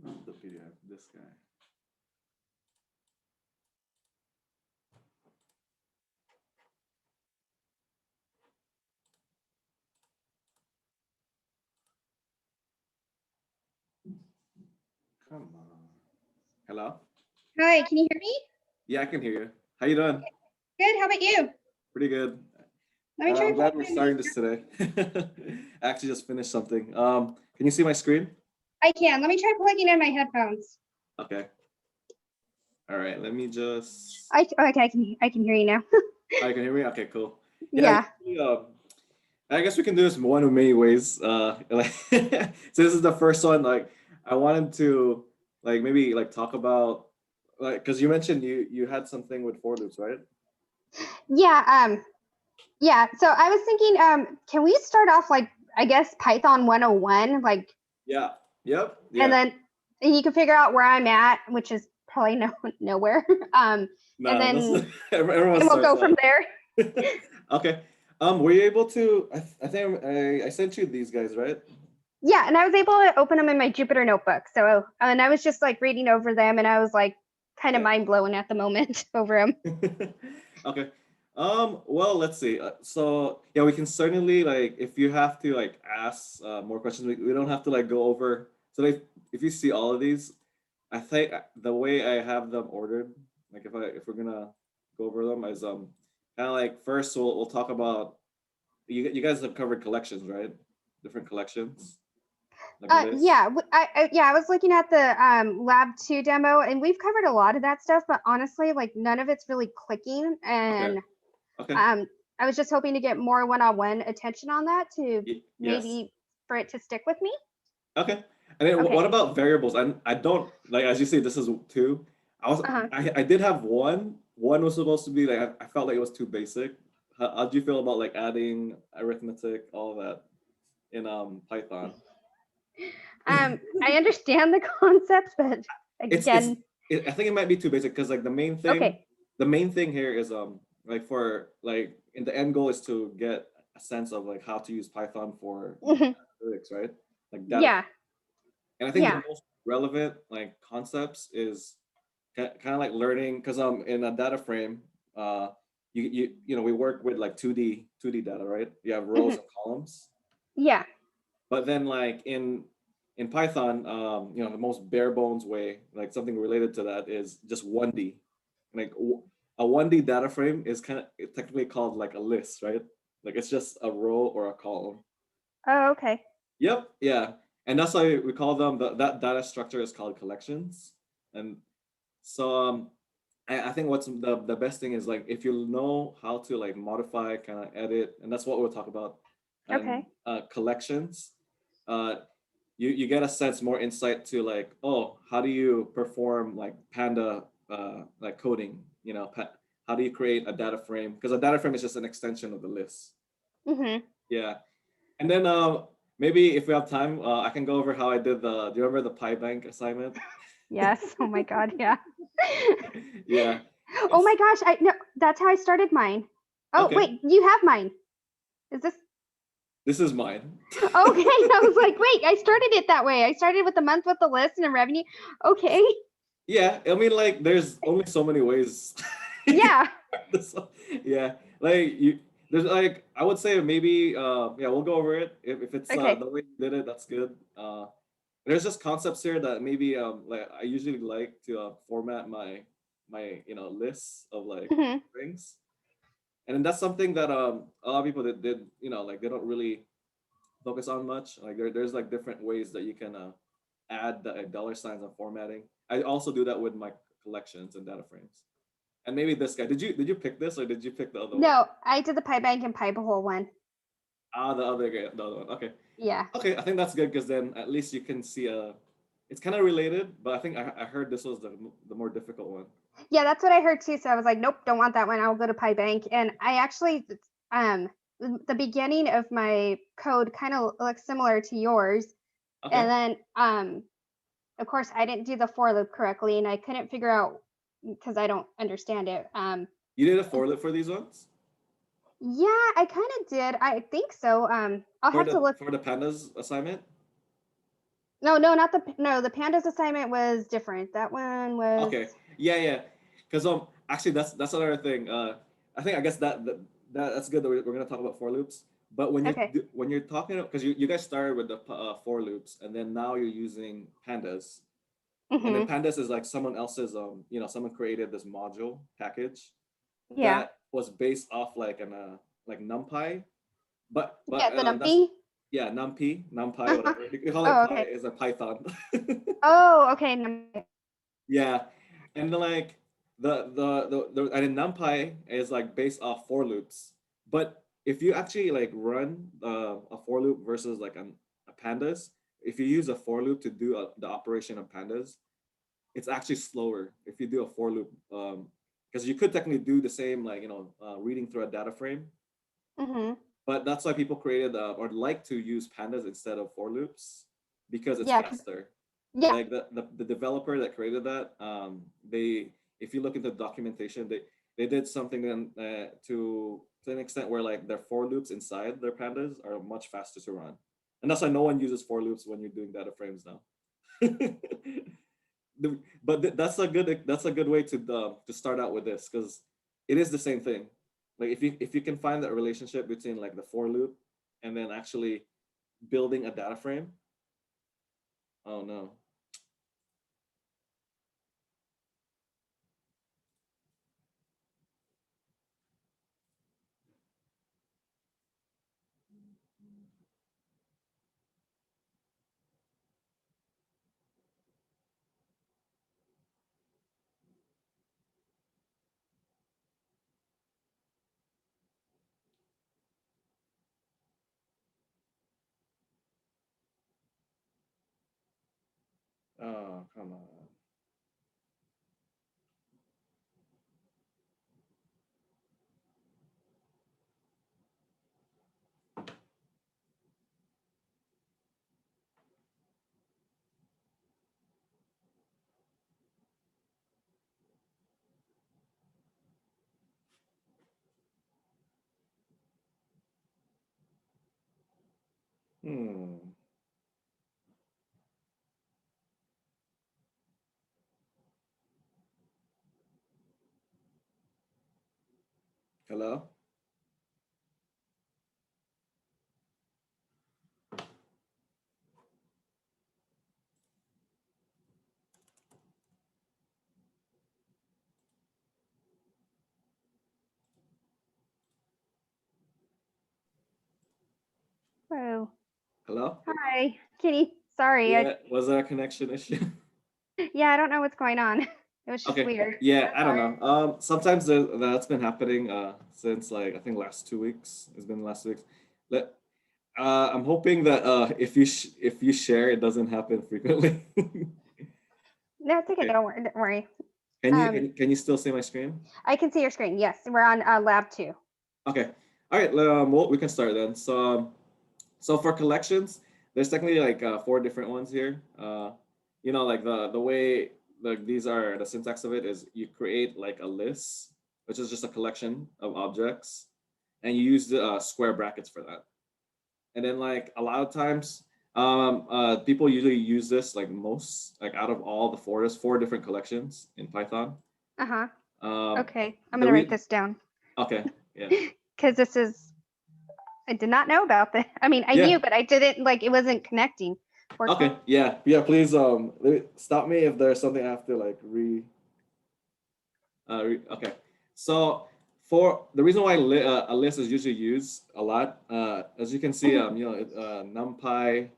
Not the PDF, this guy. Come on. Hello? Hi, can you hear me? Yeah, I can hear you. How you doing? Good, how about you? Pretty good. Let me try I'm glad we're plugging starting in. this today. I actually just finished something. Can you see my screen? I can. Let me try plugging in my headphones. Okay. All right, let me just. Okay, I can hear you now. Oh, you can hear me? Okay, cool. Yeah. I guess we can do this one of many ways. Like, so this is the first one. Like, I wanted to like maybe like talk about like because you mentioned you had something with for loops, right? Yeah, yeah. So I was thinking, can we start off like I guess Python 101, like Yeah. Yep. Yeah. and then you can figure out where I'm at, which is probably nowhere. And then everyone we'll go from there. Okay. Were you able to? I think I sent you these guys, right? Yeah, and I was able to open them in my Jupyter notebook. So and I was just like reading over them, and I was like kind of mind blown at the moment over them. Okay. Well, let's see. So yeah, we can certainly like if you have to like ask more questions, we don't have to like go over. So if you see all of these, I think the way I have them ordered, like if we're gonna go over them, is kind of like first we'll talk about you guys have covered collections, right? Different collections. Like Yeah, I was looking at the Lab 2 demo, and we've covered a lot of that stuff, but honestly, like none of it's really clicking. And Okay. I was just hoping to get more one-on-one attention on that to Yes. maybe for it to stick with me. Okay. And then Okay. what about variables? I don't like as you say this is two. I did have one. One was supposed to be like I felt like it was too basic. How do you feel about like adding arithmetic, all of that in Python? I understand the concepts, but again, I think it might be too basic because like the main thing here is like for like in the end goal is to get a sense of like how to use Python for analytics, right? Like data. yeah. And I think the most relevant like concepts is kind of like learning because in a data frame you know we work with like 2D data, right? You have rows and columns. Yeah. But then like in Python, you know, the most bare bones way, like something related to that is just 1D. Like a 1D data frame is kind of technically called like a list, right? Like it's just a row or a column. Oh, okay. Yep, yeah. And that's why we call them that data structure is called collections. And so I think what's the best thing is like if you know how to like modify, kind of edit, and that's what we'll talk about. And collections, you get a sense, more insight to like, oh, how do you perform like Panda like coding? You know, how do you create a data frame? Because a data frame is just an extension of the list. Yeah, and then maybe if we have time, I can go over how I did the. Do you remember the PyBank assignment? Yes. Oh my God. Yeah. Yeah. Oh my gosh. I know that's how I started mine. Oh, wait, you have mine. Is this? This is mine. Okay. I was like, wait, I started it that way. I started with the month with the list and the revenue. Okay. Yeah. I mean, like, there's only so many ways. Yeah. Yeah. Like there's like I would say maybe yeah, we'll go over it. If it's Okay. the way you did it, that's good. There's just concepts here that maybe like I usually like to format my lists of like Hmm. things, and then that's something that a lot of people did like they don't really focus on much. Like there's like different ways that you can add the dollar signs and formatting. I also do that with my collections and data frames. And maybe this guy. Did you pick this or did you pick the other one? No, I did the PyBank and PyBehole one. Ah, the other guy, the other one. Okay. Yeah. Okay, I think that's good because then at least you can see it's kind of related, but I think I heard this was the more difficult one. Yeah, that's what I heard too. So I was like, nope, don't want that one. I'll go to PyBank. And I actually, um, the beginning of my code kind of looks similar to yours. And Okay. then, of course, I didn't do the for loop correctly, and I couldn't figure out because I don't understand it. You did a for loop for these ones? Yeah, I kind of did. I think so. I'll For have to the look. for the pandas assignment? No, no, not the no. The pandas assignment was different. That one was. Okay. Yeah, yeah. Because actually that's another thing. I guess that's good that we're gonna talk about for loops. But Okay. when you're talking because you guys started with the for loops and then now you're using pandas. And then Hmm. pandas is like someone else's someone created this module package Yeah. that was based off like an like NumPy, but Yeah, the that's numpy. yeah NumPy Uh-huh. whatever you call it. Oh, Pi okay. is a Python. Oh, okay. Numpy. Yeah, and then like the and then NumPy is like based off for loops. But if you actually like run a for loop versus like a pandas, if you use a for loop to do the operation of pandas, it's actually slower if you do a for loop. Because you could technically do the same like reading through a data frame, Hmm. but that's why people created or like to use pandas instead of for loops because it's Yeah. faster. Yeah. Like the developer that created that, they if you look into the documentation, they did something to an extent where like their for loops inside their pandas are much faster to run, and that's why no one uses for loops when you're doing data frames now. That's a good way to start out with this because it is the same thing. Like if you can find that relationship between like the for loop and then actually building a data frame. Oh no. Oh, come on. Hmm. Hello? Oh, Hello? hi, Kitty. Sorry. Yeah, was there a connection issue? Yeah, I don't know what's going on. It was just Okay. weird. Yeah, I'm I don't sorry. know. Sometimes that's been happening since like I think last 2 weeks. It's been last 2 weeks. Let I'm hoping that if you share, it doesn't happen frequently. No, it's okay. Okay. Don't worry. Can you Um, can, can you still see my screen? I can see your screen. Yes, we're on lab 2. Okay. All right. Well, we can start then. So for collections, there's technically like four different ones here. Like the way like these are the syntax of it is you create like a list, which is just a collection of objects, and you use the square brackets for that. And then like a lot of times, people usually use this like most like out of all the four, there's four different collections in Python. Uh-huh. Um, Okay. I'm the gonna write re this down. okay, yeah. because I did not know about this. I mean, I knew, but I didn't like, it wasn't connecting. Okay, yeah, please stop me if there's something I have to like okay. So for the reason why a list is usually used a lot, as you can see, NumPy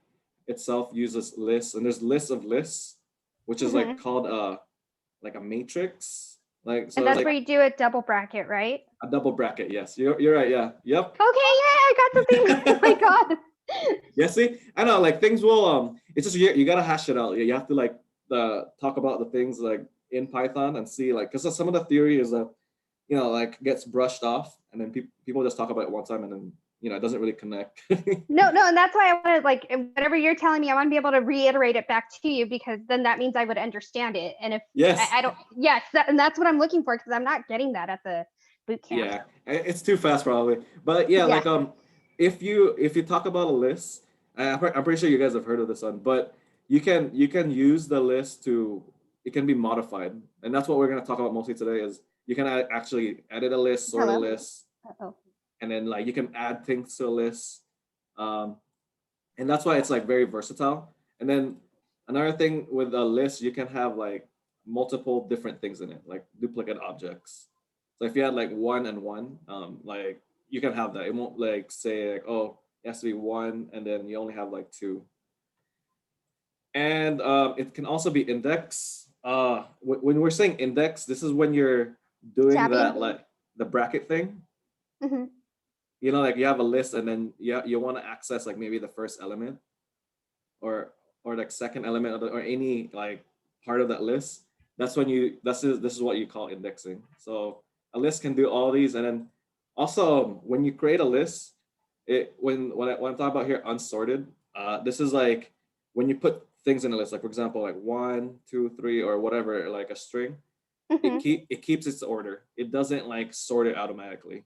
itself uses lists, and there's lists of lists, which is like called like a matrix. Like, so and that's like where you do a double bracket, right? a double bracket. Yes, you're right. Yeah, yep. Okay, yeah, I got the thing. Oh my god. Yeah, see, I know, like things will it's just you gotta hash it out. You have to like talk about the things like in Python and see like, because some of the theory is that like gets brushed off, and then people just talk about it one time, and then it doesn't really connect. No, and that's why I wanted, like, whatever you're telling me, I want to be able to reiterate it back to you, because then that means I would understand it. And if yes, I don't, yes, and that's what I'm looking for, because I'm not getting that at the boot camp. Yeah, it's too fast probably, but yeah, like if you talk about a list, I'm pretty sure you guys have heard of this one, but you can use the list to, it can be modified, and that's what we're going to talk about mostly today. Is you can actually edit a list, sort a list, and then like you can add things to a list, and that's why it's like very versatile. And then another thing with a list, you can have like multiple different things in it, like duplicate objects. So if you had like 1 and 1, like you can have that. It won't like say like, oh, it has to be 1, and then you only have like 2. And it can also be index. When we're saying index, this is when you're doing that like the bracket thing. Like you have a list, and then you want to access like maybe the first element, or like second element, or any like part of that list. That's when this is what you call indexing. So a list can do all these, and then also when you create a list, when I'm talking about here unsorted, this is like when you put things in a list, like for example, like 1, 2, 3, or whatever, like a string. It keeps its order. It doesn't like sort it automatically.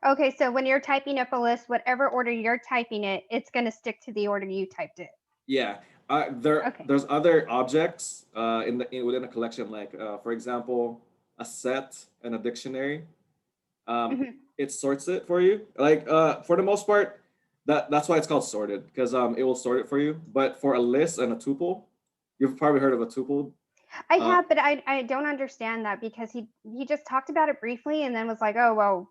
Okay, so when you're typing up a list, whatever order you're typing it, it's going to stick to the order you typed it. Yeah. There's other objects within a collection, like for example, a set and a dictionary. It sorts it for you. Like for the most part, that's why it's called sorted, because it will sort it for you. But for a list and a tuple, you've probably heard of a tuple. I have, but I don't understand that, because he just talked about it briefly and then was like, oh well,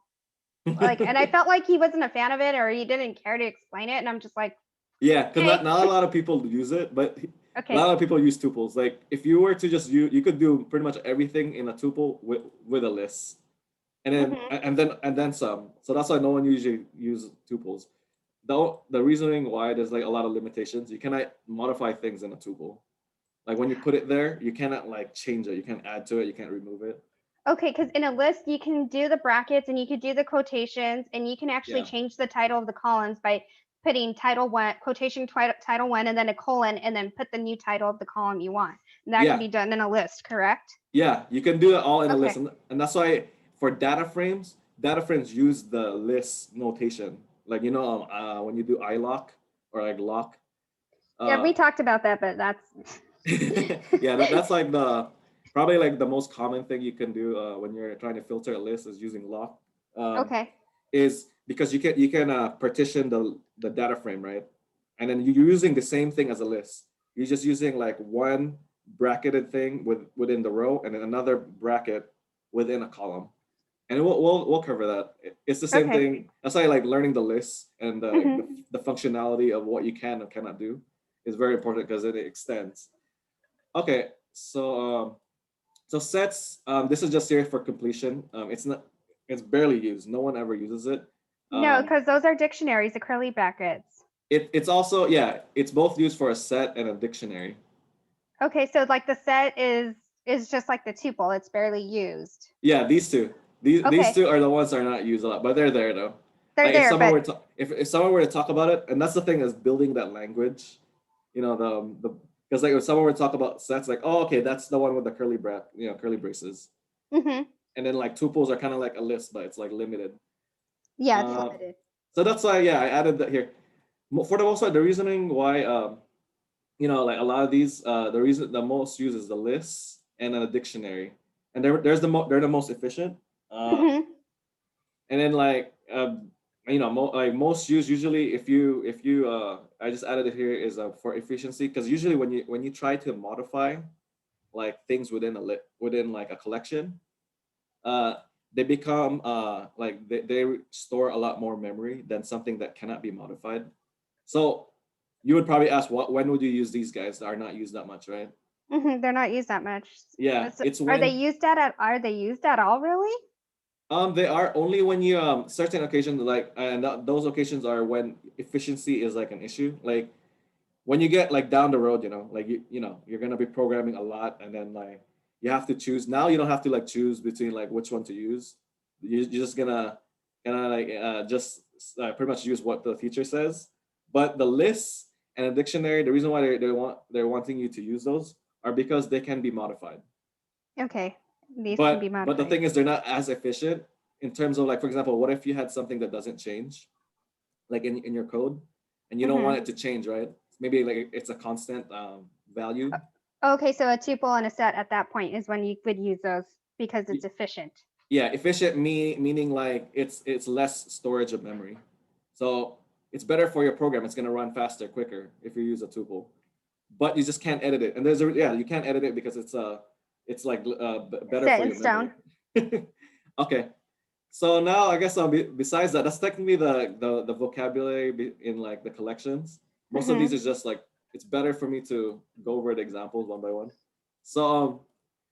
like, and I felt like he wasn't a fan of it, or he didn't care to explain it, and I'm just like, yeah, because not a lot of people use it, but a lot of people use tuples. Like if you were to just you could do pretty much everything in a tuple with a list, and then and then some. So that's why no one usually uses tuples. The reasoning why there's like a lot of limitations. You cannot modify things in a tuple. Like when you put it there, you cannot like change it. You can't add to it. You can't remove it. Okay, because in a list you can do the brackets, and you could do the quotations, and you can actually change the title of the columns by putting title 1, quotation title 1, and then a colon, and then put the new title of the column you want. And that can be done in a list, correct? Yeah, you can do it all in a list, and that's why for data frames use the list notation. Like when you do iLock or like lock. Yeah, we talked about that, but that's yeah, that's like probably like the most common thing you can do when you're trying to filter a list is using lock. Is because you can partition the data frame, right? And then you're using the same thing as a list. You're just using like one bracketed thing within the row, and then another bracket within a column. And we'll cover that. It's the same thing. That's why like learning the list and the functionality of what you can and cannot do is very important, because it extends. Okay, so sets. This is just here for completion. It's barely used. No one ever uses it. No, because those are dictionaries, the curly brackets. It's also, it's both used for a set and a dictionary. Okay, so like the set is just like the tuple. It's barely used. Yeah, these two. These two are the ones that are not used a lot, but they're there though. They're there, if someone were to talk about it, and that's the thing, is building that language. Because like if someone were to talk about sets, like, oh, okay, that's the one with the curly braces. And then like tuples are kind of like a list, but it's like limited. Yeah, it's limited. So that's why, I added that here. For the most part, the reasoning why, like a lot of these, the most used is the list and then a dictionary, and they're the most efficient. And then like like most usually if you I just added it here is for efficiency, because usually when you try to modify like things within within like a collection, uh they become like they store a lot more memory than something that cannot be modified. So you would probably ask, what when would you use these guys that are not used that much, right? They're not used that much. Yeah, it's Are they when used are they used at all, really? they are only when you certain occasions, like, and those occasions are when efficiency is like an issue. Like when you get like down the road, like you're gonna be programming a lot, and then like you have to choose. Now you don't have to like choose between like which one to use. You're just gonna like just pretty much use what the teacher says. But the lists and a dictionary, the reason why they're wanting you to use those are because they can be modified. Okay, these can be But the modified. thing is, they're not as efficient in terms of like, for example, what if you had something that doesn't change, like in your code, and you don't want it to change, right? Maybe like it's a constant value. Okay, so a tuple and a set at that point is when you would use those because it's efficient. Yeah, efficient meaning like it's less storage of memory, so it's better for your program. It's gonna run faster, quicker if you use a tuple, but you just can't edit it. And you can't edit it because it's like better Set for in your memory. stone. Okay. So now I guess besides that, that's technically the vocabulary in like the collections. Most of these is just like, it's better for me to go over the examples one by one. So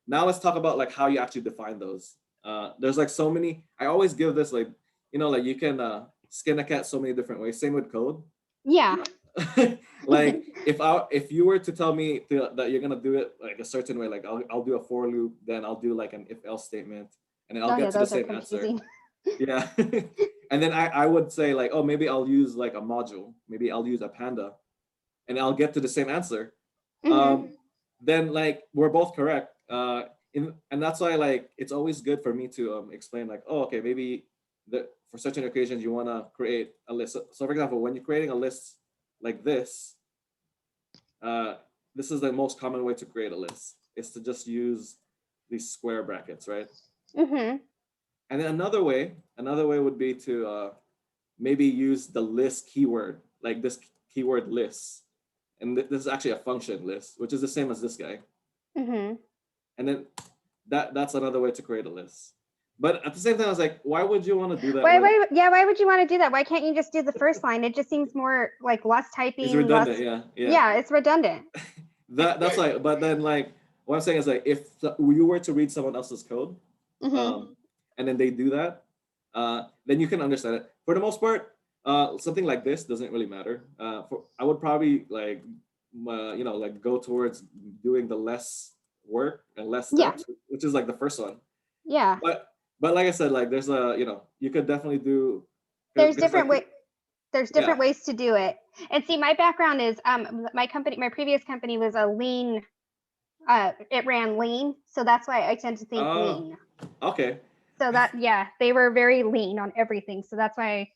now let's talk about like how you actually define those. There's like so many. I always give this like, like you can skin a cat so many different ways. Same with code. Yeah. Like if you were to tell me that you're gonna do it like a certain way, like I'll do a for loop, then I'll do like an if else statement, and then I'll Oh get yeah, to the those are same answer. confusing. Yeah. And then I would say like, oh, maybe I'll use like a module. Maybe I'll use a panda, and I'll get to the same answer. Then like we're both correct. And that's why like it's always good for me to explain like, oh, okay, maybe for certain occasions you want to create a list. So for example, when you're creating a list like uh, this is the most common way to create a list, is to just use these square brackets, right? And then another way would be to maybe use the list keyword, like this keyword list. And this is actually a function list, which is the same as this guy. And then that's another way to create a list. But at the same time, I was like, why would you want to do that? Why would you want to do that? Why can't you just do the first line? It just seems more like less typing. It's redundant, yeah, it's redundant. That's like, but then like what I'm saying is like, if you were to read someone else's code, and then they do that, then you can understand it. For the most part, something like this doesn't really matter. I would probably like, like go towards doing the less work and less steps, which is like the first one. Yeah. But like I said, like there's you could definitely do. There's different ways to do it. And see, my background is my previous company was a lean. It ran lean, so that's why I tend to think lean. Okay. So they were very lean on everything. So that's why.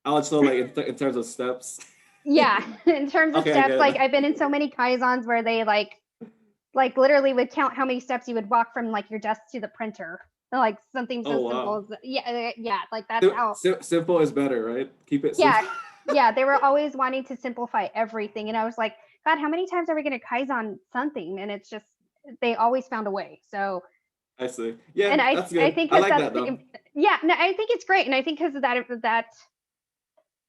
Also, like in terms of steps. Yeah, in terms of steps, like I've been in so many kaizans where they like literally would count how many steps you would walk from like your desk to the printer. Like something so simple as like that's how simple is better, right? Keep it simple. Yeah, they were always wanting to simplify everything, and I was like, God, how many times are we going to kaizen something? And it's just they always found a way. So I see. Yeah, and that's good. I think I like that though. I think it's great, and I think because of that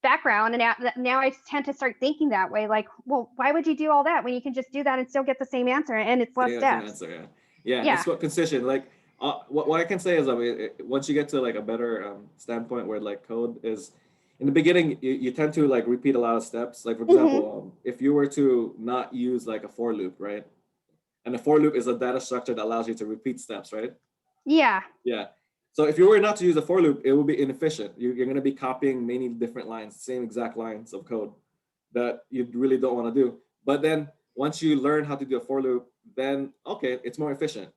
background, and now I tend to start thinking that way. Like, well, why would you do all that when you can just do that and still get the same answer, and it's less steps? Yeah. It's what concision. Like, what I can say is, once you get to like a better standpoint where like code is, in the beginning, you tend to like repeat a lot of steps. Like for example, if you were to not use like a for loop, right? And a for loop is a data structure that allows you to repeat steps, right? Yeah. Yeah. So if you were not to use a for loop, it will be inefficient. You're going to be copying many different lines, same exact lines of code that you really don't want to do. But then once you learn how to do a for loop, then okay, it's more efficient.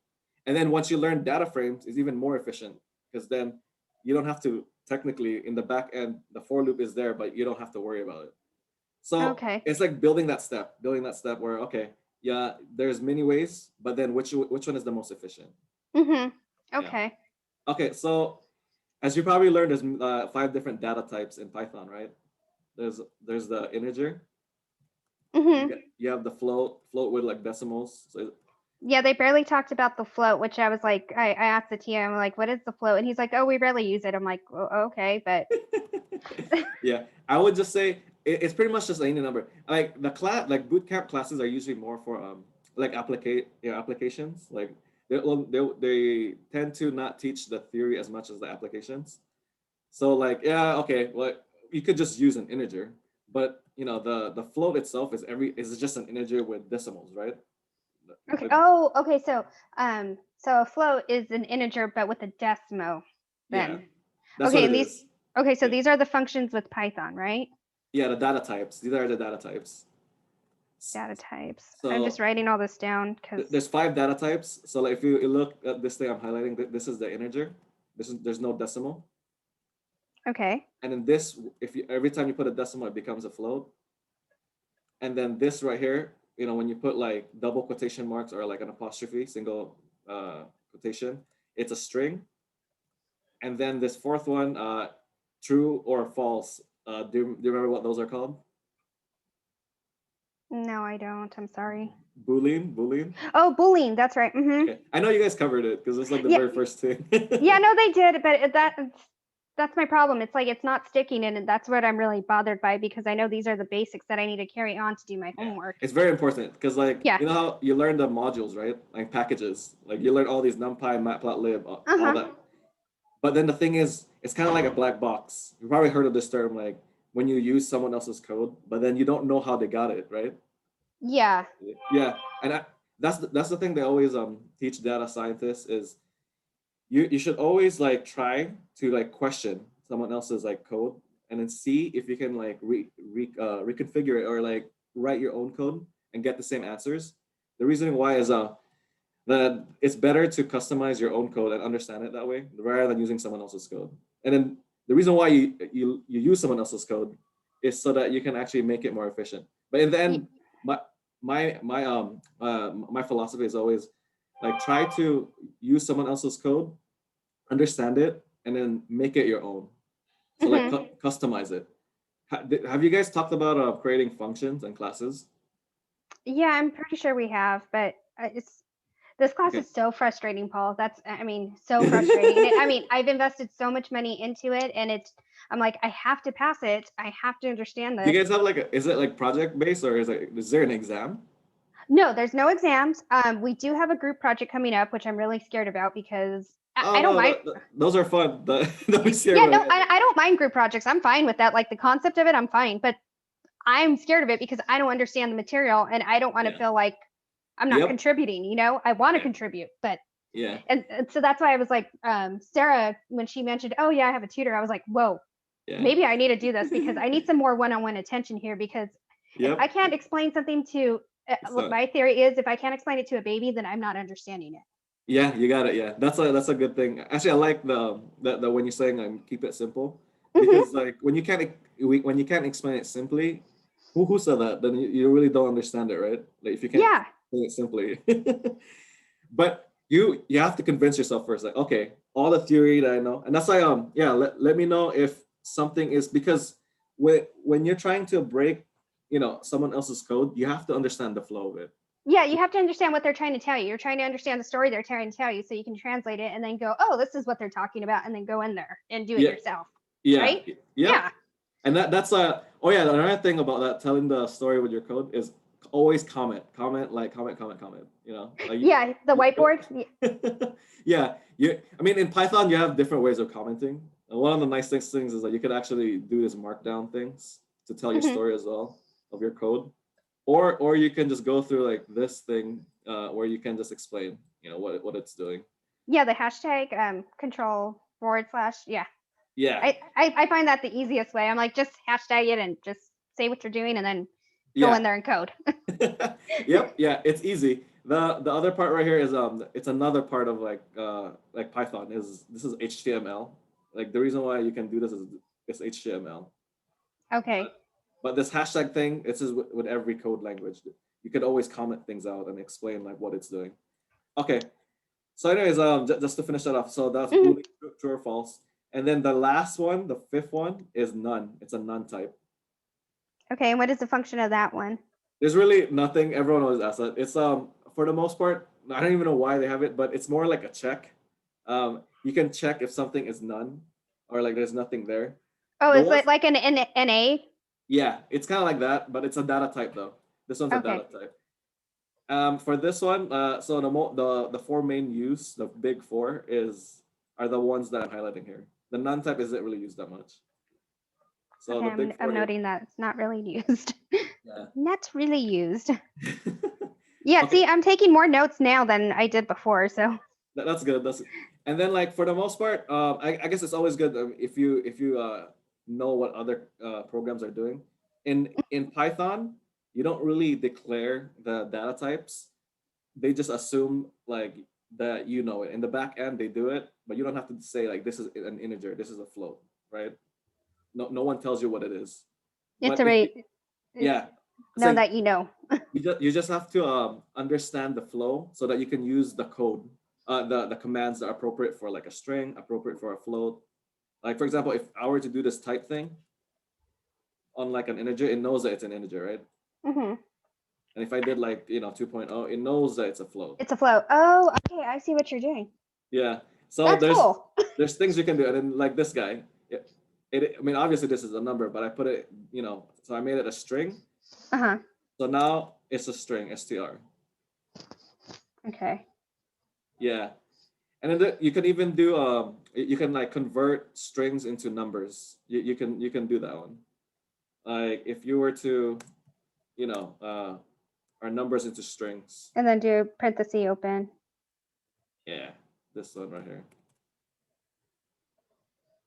And then once you learn data frames, it's even more efficient, because then you don't have to technically in the back end, the for loop is there, but you don't have to worry about it. So it's like building that step where, okay, yeah, there's many ways, but then which one is the most efficient? Okay. Okay, so as you probably learned, there's 5 different data types in Python, right? There's the integer. You have the float with like decimals. So yeah, they barely talked about the float, which I was like, I asked the TM, I'm like, what is the float? And he's like, oh, we rarely use it. I'm like, oh, okay, but yeah, I would just say it's pretty much just any number. Like the class, like bootcamp classes are usually more for like applications. Like they tend to not teach the theory as much as the applications. So like yeah, okay, well you could just use an integer, but you know the float itself is just an integer with decimals, right? okay. Oh, okay. So so a float is an integer but with a decimal Yeah, then. that's what Okay, it and these is. okay, so Yeah. these are the functions with Python, right? Yeah, the data types. These are the data types. Data types. I'm just So writing all this down because there's 5 data types. So like if you look at this thing I'm highlighting, this is the integer. There's no decimal. okay. And then this, if you every time you put a decimal, it becomes a float. And then this right here, you know, when you put like double quotation marks or like an apostrophe, single quotation, it's a string. And then this fourth one, true or false. Do you remember what those are called? No, I don't. I'm sorry. Boolean. Oh, Boolean. That's right. Okay, I know you guys covered it because it's like the Yeah, very first thing. yeah. No, they did, but that's my problem. It's like it's not sticking, and that's what I'm really bothered by because I know these are the basics that I need to carry on to do my Yeah, homework. it's very important because like Yeah. you know how you learn the modules, right? Like packages, like you learn all these NumPy, Matplotlib, all that. But then the thing is, it's kind of like a black box. You've probably heard of this term, like when you use someone else's code, but then you don't know how they got it, right? Yeah. Yeah, and that's the thing they always teach data scientists is you should always like try to like question someone else's like code and then see if you can like reconfigure it or like write your own code and get the same answers. The reasoning why is that it's better to customize your own code and understand it that way rather than using someone else's code. And then the reason why you use someone else's code is so that you can actually make it more efficient. But in the end, my my philosophy is always like try to use someone else's code, understand it, and then make it your own. So like customize it. Have you guys talked about creating functions and classes? Yeah, I'm pretty sure we have, but it's this class Okay. is so frustrating, Paul. That's, I mean, so frustrating. I mean, I've invested so much money into it, and I'm like, I have to pass it. I have to understand Do you this. guys have like is it like project based or is there an exam? No, there's no exams. We do have a group project coming up, which I'm really scared about because Oh I don't no, mind. those are fun. Don't be scared Yeah, about no, it. I don't mind group projects. I'm fine with that. Like the concept of it, I'm fine. But I'm scared of it because I don't understand the material and I don't want to Yeah. feel like I'm not Yep. contributing, I want to Yeah. contribute, but Yeah. and so that's why I was like, Sarah, when she mentioned, oh yeah, I have a tutor, I was like, whoa, Yeah. maybe I need to do this because I need some more one-on-one attention here because if I Yep. can't explain something to what So my theory is, if I can't explain it to a baby, then I'm not understanding it. yeah, you got it. Yeah, that's a good thing. Actually, I like the when you're saying keep it simple Mm-hmm. because like when you can't explain it simply, who said that? Then you really don't understand it, right? Like if you can't Yeah. explain it simply. But you have to convince yourself first, like okay, all the theory that I know, and that's why yeah, let me know if something is because when you're trying to break, someone else's code, you have to understand the flow of it. Yeah, you have to understand what they're trying to tell you. You're trying to understand the story they're trying to tell you so you can translate it and then go, oh, this is what they're talking about, and then go in there and do it Yeah, yourself. yeah, Right? yep. Yeah. And that's oh yeah, another thing about that telling the story with your code is always comment. Like Yeah, the whiteboard. yeah, I mean in Python you have different ways of commenting. And one of the nice things is that you could actually do this markdown things to tell your Mm-hmm. story as well of your code. Or you can just go through like this thing where you can just explain, what it's doing. Yeah, the hashtag control / yeah. Yeah. I find that the easiest way. I'm like, just hashtag it and just say what you're doing and then go Yeah. in there and code. Yep, yeah, it's easy. The other part right here is it's another part of like Python is this is HTML. Like the reason why you can do this is it's HTML. Okay. But this hashtag thing, this is with every code language. You could always comment things out and explain like what it's doing. Okay. So anyways, just to finish that off. So that's Mhm. Boolean, true or false. And then the last one, the fifth one, is none. It's a none type. Okay, and what is the function of that one? There's really nothing. Everyone always asks that. It's for the most part, I don't even know why they have it, but it's more like a check. You can check if something is none or like there's nothing there. Oh, The is ones- it like an NA? Yeah, it's kind of like that, but it's a data type though. This one's a Okay. data type. For this one, so the four main use, the big four are the ones that I'm highlighting here. The none type isn't really used that much. So Okay, the big four I'm noting that it's not really used. Yeah. Not really used. Yeah, Okay. see, I'm taking more notes now than I did before, so. That's good. And then like for the most part, I guess it's always good if you know what other programs are doing. In Python, you don't really declare the data types. They just assume like that you know it. In the back end, they do it, but you don't have to say like this is an integer, this is a float, right? No one tells you what it is. It's But already yeah, know saying that you know. you just have to understand the flow so that you can use the code, the commands that are appropriate for like a string, appropriate for a float. Like for example, if I were to do this type thing on like an integer, it knows that it's an integer, right? Hmm. And if I did like 2.0, it knows that it's a float. It's a float. Oh, okay, I see what you're doing. Yeah. So That's cool. there's things you can do, and then like this guy, I mean obviously this is a number, but I put it, so I made it a string. Uh-huh. So now it's a string, str. Okay. Yeah. And then you can even do you can like convert strings into numbers. You can do that one. Like if you were to, our numbers into strings. And then do parenthesis open. Yeah, this one right here.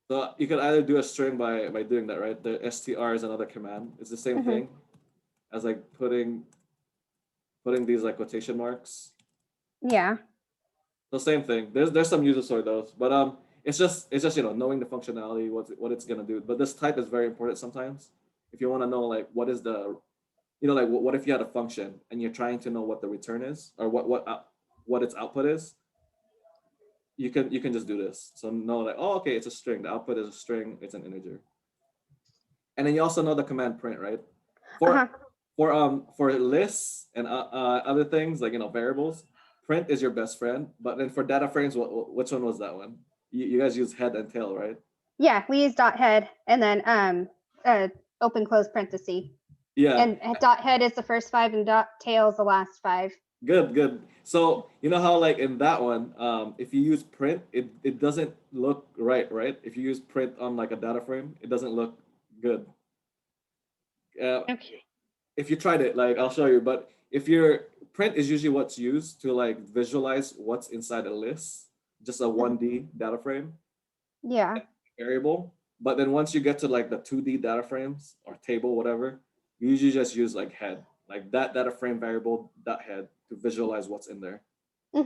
So you could either do a string by doing that, right? The str is another command. It's the same thing as like putting these like quotation marks. Yeah. So same thing. There's some uses for those, but it's just knowing the functionality, what it's gonna do. But this type is very important sometimes. If you want to know like what is the, like what if you had a function and you're trying to know what the return is or what its output is, you can just do this. So know like, oh okay, it's a string. The output is a string. It's an integer. And then you also know the command print, right? For lists and other things like variables, print is your best friend. But then for data frames, which one was that one? You guys use head and tail, right? Yeah, we use dot head and then open close parenthesis. Yeah. And dot head is the first 5 and dot tail is the last 5. Good. So you know how like in that one, if you use print, it doesn't look right? If you use print on like a data frame, it doesn't look good. Okay. If you tried it, like I'll show you, but if your print is usually what's used to like visualize what's inside a list, just a 1D data frame. Yeah. Variable. But then once you get to like the 2D data frames or table, whatever, you usually just use like head, like that data frame variable dot head to visualize what's in there. But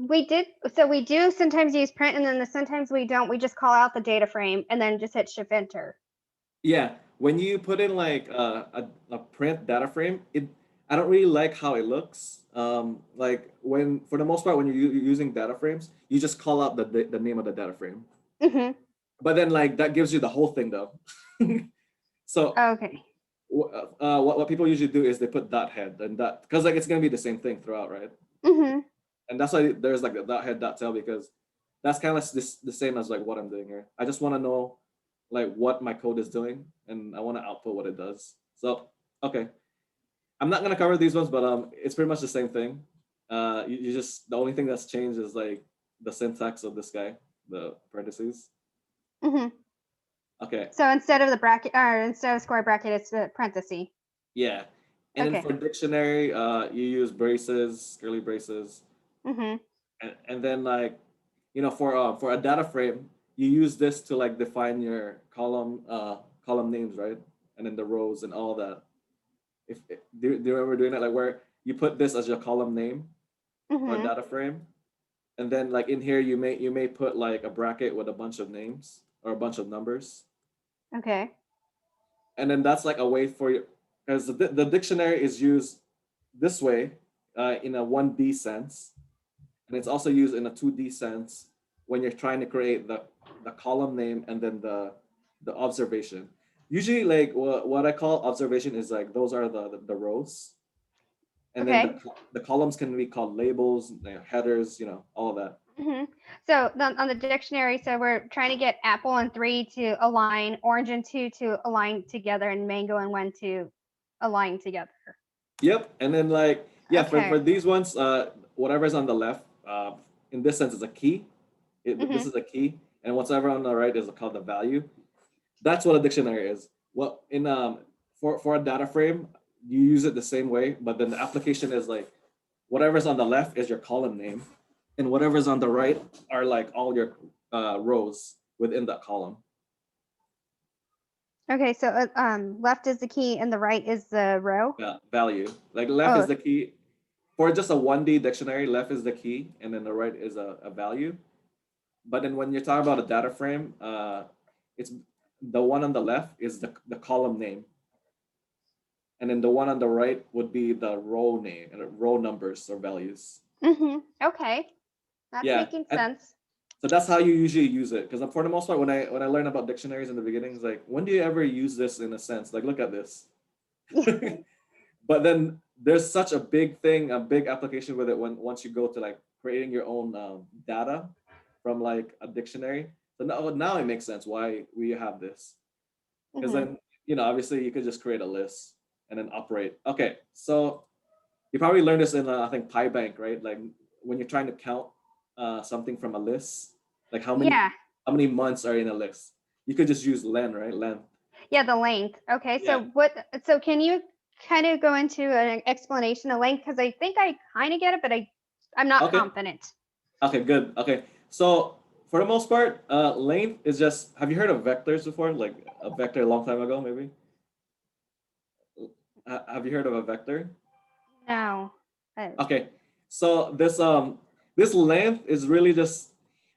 we do sometimes use print, and then sometimes we don't. We just call out the data frame and then just hit shift enter. Yeah, when you put in like a print data frame, I don't really like how it looks. Like for the most part, when you're using data frames, you just call out the name of the data frame. But then like that gives you the whole thing though. So okay. What people usually do is they put dot head and dot, because like it's gonna be the same thing throughout, right? And that's why there's like a dot head dot tail, because that's kind of the same as like what I'm doing here. I just want to know like what my code is doing, and I want to output what it does. So okay, I'm not gonna cover these ones, but it's pretty much the same thing. You just, the only thing that's changed is like the syntax of this guy, the parentheses. Okay. So instead of the bracket, or instead of square bracket, it's the parenthesis. Yeah. And then for dictionary, you use braces, curly braces. And then like, for a data frame, you use this to like define your column names, right? And then the rows and all that. Do you remember doing that? Like where you put this as your column name or data frame, and then like in here you may put like a bracket with a bunch of names or a bunch of numbers. Okay. And then that's like a way for you, because the dictionary is used this way in a 1D sense, and it's also used in a 2D sense when you're trying to create the column name and then the observation. Usually, like what I call observation is like those are the rows, and then Okay. the columns can be called labels, headers, all of that. So on the dictionary, so we're trying to get apple and 3 to align, orange and 2 to align together, and mango and 1 to align together. Yep, and then like yeah, for Okay. these ones, whatever's on the left, in this sense, is a key. This is a key, and whatever on the right is called the value. That's what a dictionary is. Well, in for a data frame, you use it the same way, but then the application is like whatever's on the left is your column name, and whatever's on the right are like all your rows within that column. Okay, so left is the key and the right is the row. Yeah, value. Like left is the key. For just a 1D dictionary, left is the key, and then the right is a value. But then when you're talking about a data frame, it's the one on the left is the column name. And then the one on the right would be the row name and row numbers or values. Okay, that's making sense. So that's how you usually use it. Because for the most part, when I learned about dictionaries in the beginning, it's like, when do you ever use this in a sense? Like, look at this. But then there's such a big thing, a big application with it once you go to like creating your own data from like a dictionary. So now it makes sense why we have this. Because then, obviously you could just create a list and then operate. Okay, so you probably learned this in I think PyBank, right? Like when you're trying to count something from a list, like how many months are in a list. You could just use len, right? Length. Yeah, the length. Okay, so so can you kind of go into an explanation of length? Because I think I kind of get it, but I'm not confident. Okay, good. Okay, so for the most part, length is just, have you heard of vectors before? Like a vector a long time ago, maybe? Have you heard of a vector? No. Okay, so this length is really just,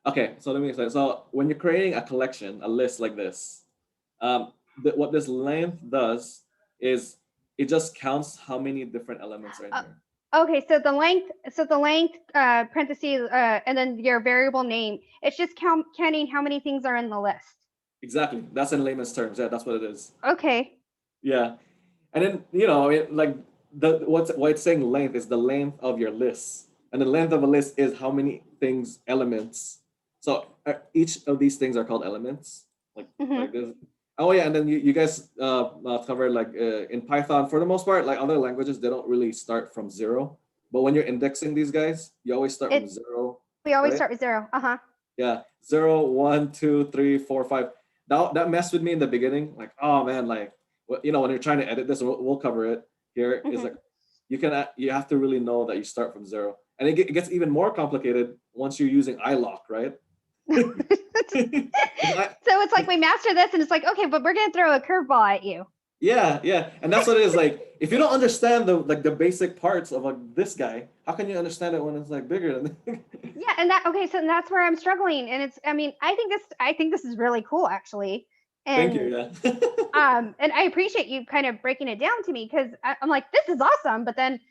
okay, so let me explain. So when you're creating a collection, a list like this, what this length does is it just counts how many different elements are in here. Okay, so the length, parentheses, and then your variable name, it's just counting how many things are in the list. Exactly, that's in layman's terms. Yeah, that's what it is. Okay. Yeah, and then like why it's saying length is the length of your list, and the length of a list is how many elements. So each of these things are called elements, like this. Oh yeah, and then you guys cover like in Python, for the most part, like other languages, they don't really start from 0. But when you're indexing these guys, you always start from 0. We always start with 0. Yeah, 0, 1, 2, 3, 4, 5. Now that messed with me in the beginning. Like, oh man, like when you're trying to edit this, we'll cover it here. Is like you have to really know that you start from 0, and it gets even more complicated once you're using iLock, right? So it's like we master this and it's like, okay, but we're gonna throw a curveball at you. Yeah, and that's what it is. Like if you don't understand the basic parts of this guy, how can you understand it when it's like bigger than Yeah, and that's where I'm struggling. And I think this is really cool actually. And, thank you. Yeah. And I appreciate you kind of breaking it down to me, because I'm like, this is awesome. But then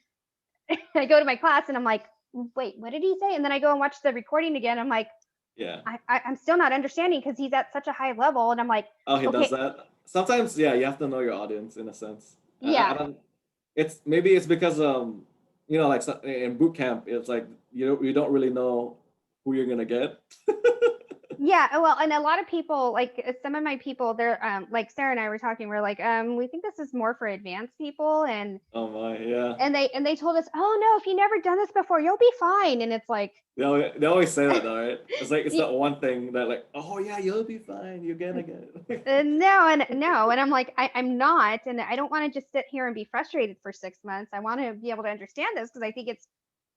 I go to my class and I'm like, wait, what did he say? And then I go and watch the recording again. I'm like, yeah, I'm still not understanding, because he's at such a high level, and I'm like, oh, he does that sometimes. Yeah, you have to know your audience in a sense. Yeah. It's because like in boot camp, it's like you don't really know who you're gonna get. Yeah, well, and a lot of people, like some of my people, they're like Sarah and I were talking, we're like, we think this is more for advanced people, and oh my, yeah. And they told us, oh no, if you've never done this before, you'll be fine. And it's like, they always say that though, right? It's like it's that one thing that like, oh yeah, you'll be fine, you're gonna get it. No, and I'm like, I'm not, and I don't want to just sit here and be frustrated for 6 months. I want to be able to understand this, because I think it's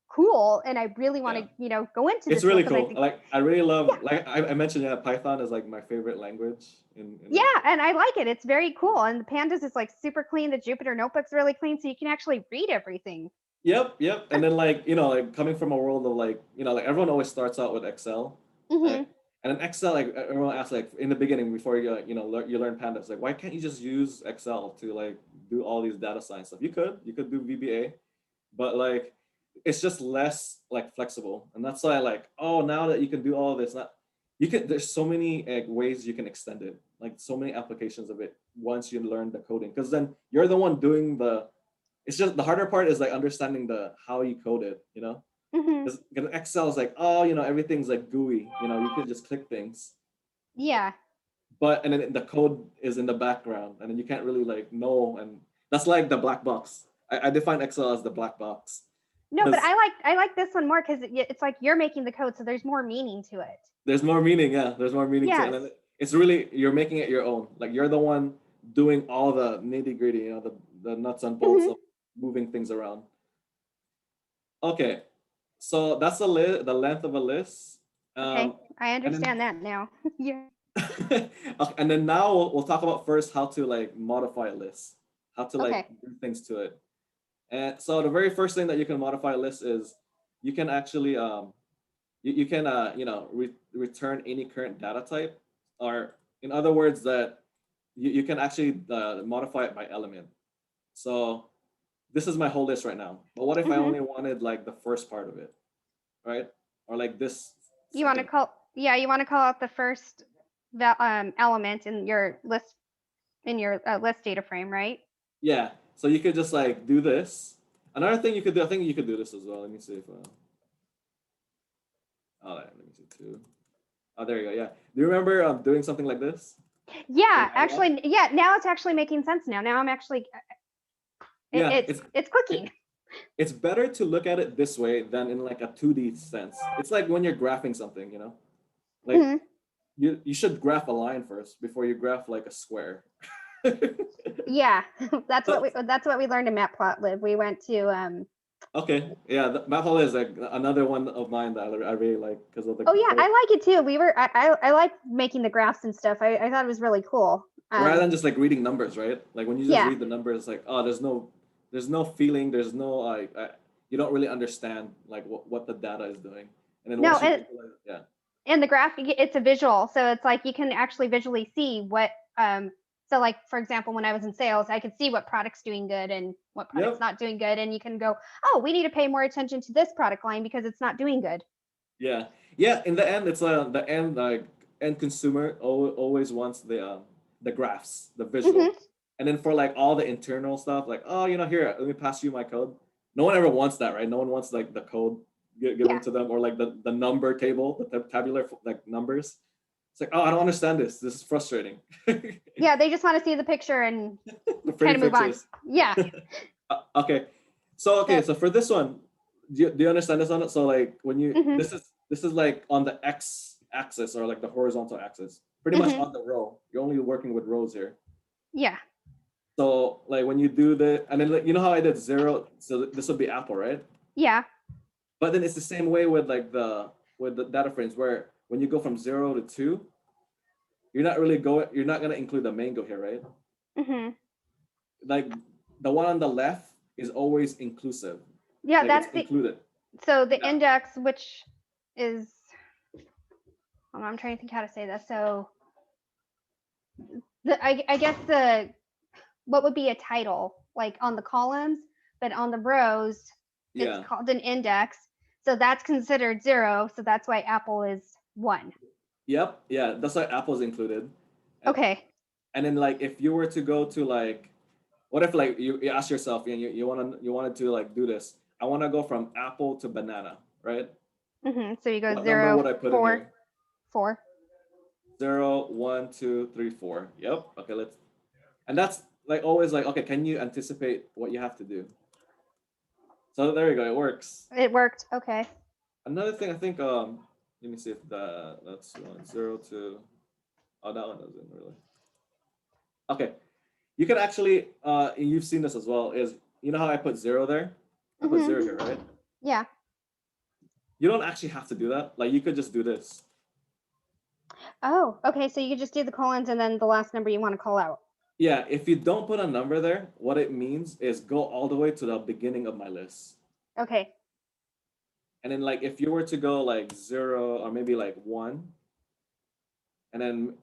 cool, and I really want to go into this. It's really cool. I really love, like I mentioned, Python is like my favorite language. And I like it. It's very cool, and the Pandas is like super clean. The Jupyter Notebook's really clean, so you can actually read everything. Yep. And then like coming from a world of like like everyone always starts out with Excel. And in Excel, like everyone asks, like in the beginning before you you learn Pandas, like why can't you just use Excel to like do all these data science stuff? You could do VBA, but like it's just less like flexible, and that's why like, oh, now that you can do all of this, there's so many ways you can extend it, like so many applications of it once you learn the coding, because then you're the one doing it's just the harder part is like understanding the how you code it, Hmm. because Excel is like, oh, everything's like GUI, you can just click things, Yeah. but and then the code is in the background, and then you can't really like know, and that's like the black box. I define Excel as the black box No, but because I like this one more because it's like you're making the code, so there's more meaning to it. there's more meaning. Yeah, there's more meaning to it, and Yes. then it's really you're making it your own. Like you're the one doing all the nitty gritty, the nuts and bolts Hmm. of moving things around. Okay, so that's the length of a list. Okay, Um, I and then understand that now. Yeah. okay, and then now we'll talk about first how to like modify a list, how to like Okay. do things to it. And so the very first thing that you can modify a list is you can actually you can return any current data type, or in other words that you can actually modify it by element. So this is my whole list right now. But what if I Hmm. only wanted like the first part of it, right? Or like this You want to second. call, yeah, you want to call out the first element in your list data frame, right? Yeah. So you could just like do this. Another thing you could do, I think you could do this as well. Let me see if all right, let me see too. Oh, there you go. Yeah. Do you remember doing something like this in Yeah, iLog? actually, yeah. Now it's actually making sense. Now I'm actually Yeah, it's clicking. it, it's better to look at it this way than in like a 2D sense. It's like when you're graphing something, like Hmm. you should graph a line first before you graph like a square. Yeah, So, that's what we learned in Matplotlib. We went to okay, yeah, Mathol is like another one of mine that I really like because of oh the yeah, whole, I like it too. I like making the graphs and stuff. I thought it was really cool. rather than just like reading numbers, right? Like when you just Yeah. read the numbers, like oh, there's no feeling, there's no like you don't really understand like what the data is doing, and then No, once you visualize it, yeah, and the graphic, it's a visual, so it's like you can actually visually see what so like for example, when I was in sales, I could see what product's doing good and what product's yep, not doing good, and you can go, oh, we need to pay more attention to this product line because it's not doing good. yeah, yeah. In the end, it's the end like end consumer always wants the graphs, the visual, Hmm. and then for like all the internal stuff, like oh, here, let me pass you my code. No one ever wants that, right? No one wants like the code given Yeah. to them or like the number table, the tabular like numbers. It's like oh, I don't understand this. This is frustrating. Yeah, they just want to see the picture and The kind pretty of move on. pictures. Yeah. Okay, so okay, Yep. so for this one, do you understand this one? So like when you Hmm. this is like on the x axis or like the horizontal axis, pretty much Hmm. on the row. You're only working with rows here. Yeah. So like when you do and then like, you know how I did zero, so this would be Apple, right? Yeah. But then it's the same way with like with the data frames where when you go from 0 to 2, you're not gonna include the mango here, right? Hmm. Like the one on the left is always inclusive, Yeah, like it's that's the included. so the Yeah. index, which is, I'm trying to think how to say this. So I guess the what would be a title like on the columns, but on the rows it's Yeah. called an index. So that's considered zero. So that's why Apple is one. Yep. Yeah. That's why Apple's included. And, Okay. and then like if you were to go to like, what if like you ask yourself and you wanted to like do this. I want to go from apple to banana, right? So you go What number zero, would I put in four, here? four. 0, 1, 2, 3, 4. Yep. Okay, and that's like always like, okay, can you anticipate what you have to do? So there you go, it works. It worked. Okay. Another thing I think let me see if that's 1, 0 to oh that one doesn't really. Okay. You can actually you've seen this as well, is you know how I put zero there? I put Hmm. zero here, right? Yeah. You don't actually have to do that. Like you could just do this. Oh, okay. So you could just do the colons and then the last number you want to call out. Yeah, if you don't put a number there, what it means is go all the way to the beginning of my list. Okay. And then like if you were to go like zero or maybe like one, and then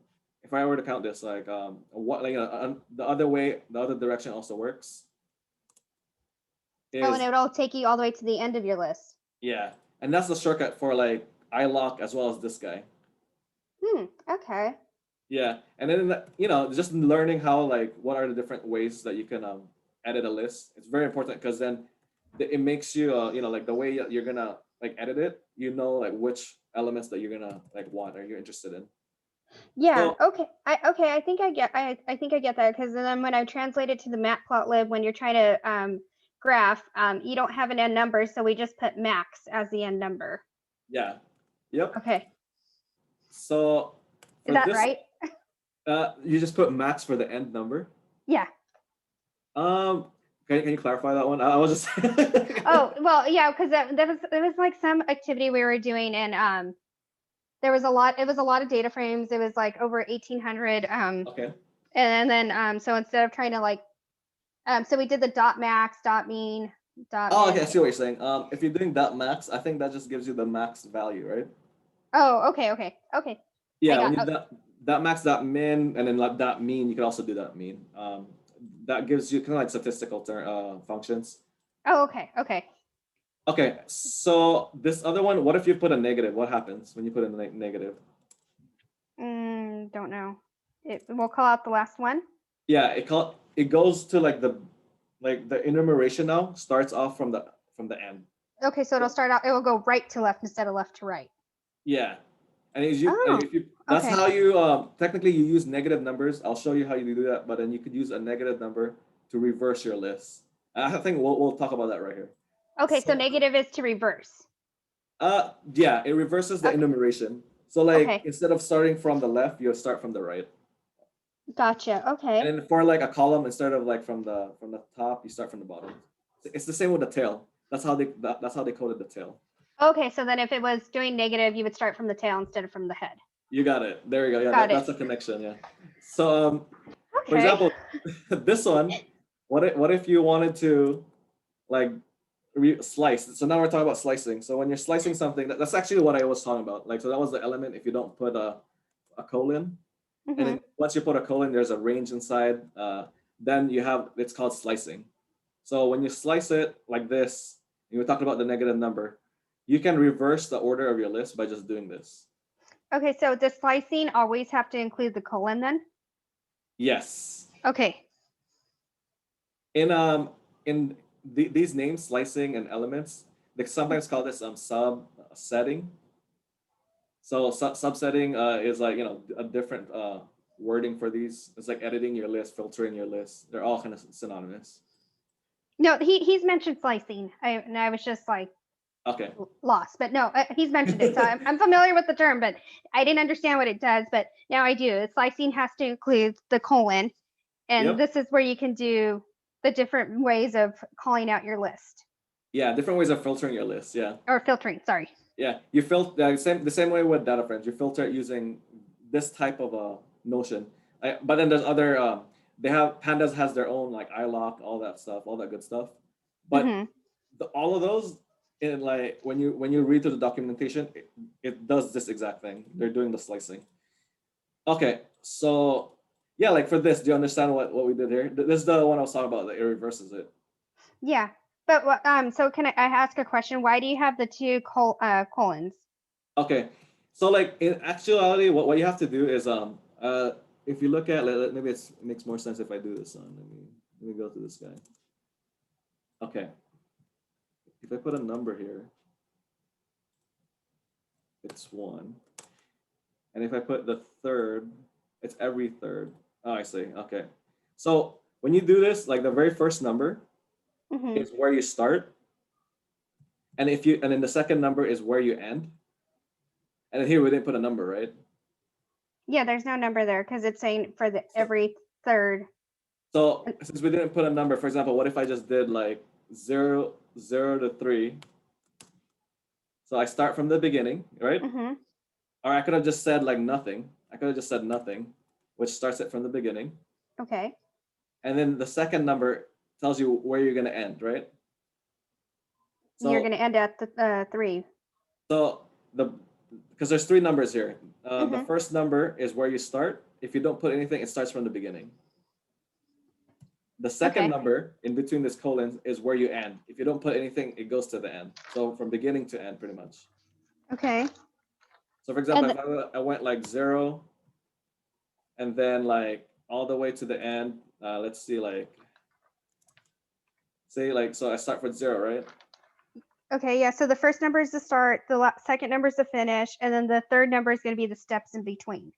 if I were to count this like what like the other way, the other direction also works. Oh, and Is it will take you all the way to the end of your list. yeah, and that's the shortcut for like iLock as well as this guy. Okay. Yeah, and then you know, just learning how like what are the different ways that you can edit a list. It's very important because then it makes you you know, like the way you're gonna like edit it, you know, like which elements that you're gonna like want or you're interested in. Yeah. So Okay. I think I get. I think I get that because then when I translate it to the matplotlib, when you're trying to graph, you don't have an end number, so we just put max as the end number. yeah, yep. Okay. So Is for that this, right? you just put max for the end number. Yeah. Um, can you clarify that one? I was just Oh well, yeah, because there was like some activity we were doing, and there was a lot. It was a lot of data frames. It was like over 1,800. okay. And then so instead of trying to like so we did the dot max, dot mean, dot Oh, min. okay. I see what you're saying. If you're doing that max, I think that just gives you the max value, right? Oh, okay. I Yeah, when got. you that max, that min, and then like that mean, you can also do that mean. That gives you kind of like statistical functions. Oh, okay. Okay, so this other one, what if you put a negative? What happens when you put a negative? Don't know. We'll call out the last one. Yeah, it goes to like the enumeration now starts off from the end. Okay, so it'll start out. It will go right to left instead of left to right. Yeah, and Oh, if you that's okay. how you technically you use negative numbers. I'll show you how you do that, but then you could use a negative number to reverse your list. I think we'll talk about that right here. Okay, so So negative is to reverse. yeah, it reverses the Okay. enumeration. So like Okay. instead of starting from the left, you'll start from the right. Gotcha. And Okay. then for like a column, instead of like from the top, you start from the bottom. It's the same with the tail. That's how they coded the tail. Okay, so then if it was doing negative, you would start from the tail instead of from the head. You got it. There you go. Yeah, Got it. that's a connection. Yeah. So for Okay. example, this one, what if you wanted to like slice? So now we're talking about slicing. So when you're slicing something, that's actually what I was talking about. Like so that was the element. If you don't put a colon, and Mm-hmm. then once you put a colon, there's a range inside. Then you have it's called slicing. So when you slice it like this, and we're talking about the negative number, you can reverse the order of your list by just doing this. Okay, so does slicing always have to include the colon then? Yes. Okay. In these names, slicing and elements, they sometimes call this subsetting. So subsetting is like you know a different wording for these. It's like editing your list, filtering your list. They're all kind of synonymous. No, he's mentioned slicing. I was just like Okay. lost, but no, he's mentioned it. So I'm familiar with the term, but I didn't understand what it does. But now I do. Slicing has to include the colon, and Yep. this is where you can do the different ways of calling out your list Yeah, different ways of filtering your list. Yeah. or filtering. Sorry. Yeah, you filter the same way with data frames. You filter it using this type of a notion. But then there's other. They have pandas has their own like iLock, all that stuff, all that good stuff. But Mm-hmm. all of those, in like when you read through the documentation, it does this exact thing. They're doing the slicing. Okay, so yeah, like for this, do you understand what we did here? This is the one I was talking about. That it reverses it. Yeah. But so can I ask a question? Why do you have the two colons? Okay, so like in actuality, what you have to do is if you look at maybe it makes more sense if I do this on. Let me go to this guy. Okay, if I put a number here, it's 1, and if I put the third, it's every third. Oh, I see. Okay, so when you do this, like the very first number Mm-hmm. is where you start, and then the second number is where you end, and then here we didn't put a number, right? Yeah, there's no number there because it's saying for the So, every third. so since we didn't put a number, for example, what if I just did like 0 to 3? So I start from the beginning, right? Mm-hmm. Or I could have just said like nothing. I could have just said nothing, which starts it from the beginning. Okay. And then the second number tells you where you're gonna end, right? You're So going to end at the 3. so the because there's 3 numbers here. The Mm-hmm. first number is where you start. If you don't put anything, it starts from the beginning. The second Okay. number in between this colon is where you end. If you don't put anything, it goes to the end. So from beginning to end, pretty much. Okay. So for example, if I went like 0 and then like all the way to the end, let's see, like, say like, so I start with 0, right? Okay, yeah, so the first number is the start, the second number is the finish, and then the third number is going to be the steps in between.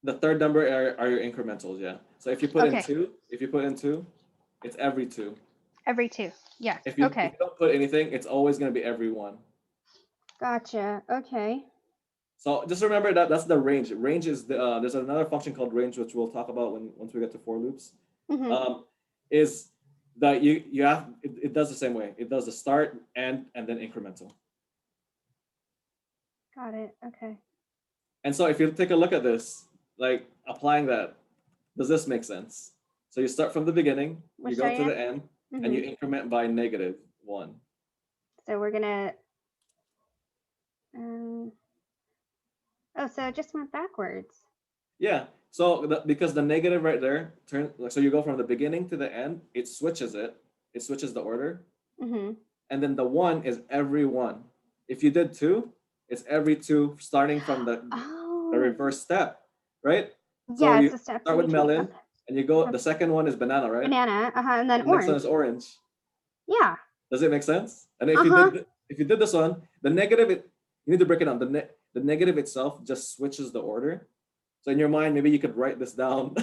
The third number are your incrementals, yeah. So if you put in Okay. 2, it's every 2. Every 2, yeah, If you okay. don't put anything, it's always going to be every 1. Gotcha, okay. So just remember that that's the range. Range is there's another function called range, which we'll talk about once we get to for loops. Is that you have it does the same way. It does the start, end, and then incremental. Got it, okay. And so if you take a look at this, like applying that, does this make sense? So you start from the beginning, you go to the end, and you increment by -1. So we're gonna, oh, so it just went backwards. Yeah. So because the negative right there, so you go from the beginning to the end, it switches the order. And then the 1 is every 1. If you did 2, it's every 2 starting from the reverse step, right? So Yeah, you it's the steps start with melon, okay. and you go, the second one is banana, right? Banana, and then the next one orange. is orange. Yeah. Does it make sense? And if you did this one, the negative, you need to break it down. The negative itself just switches the order. So in your mind, maybe you could write this down.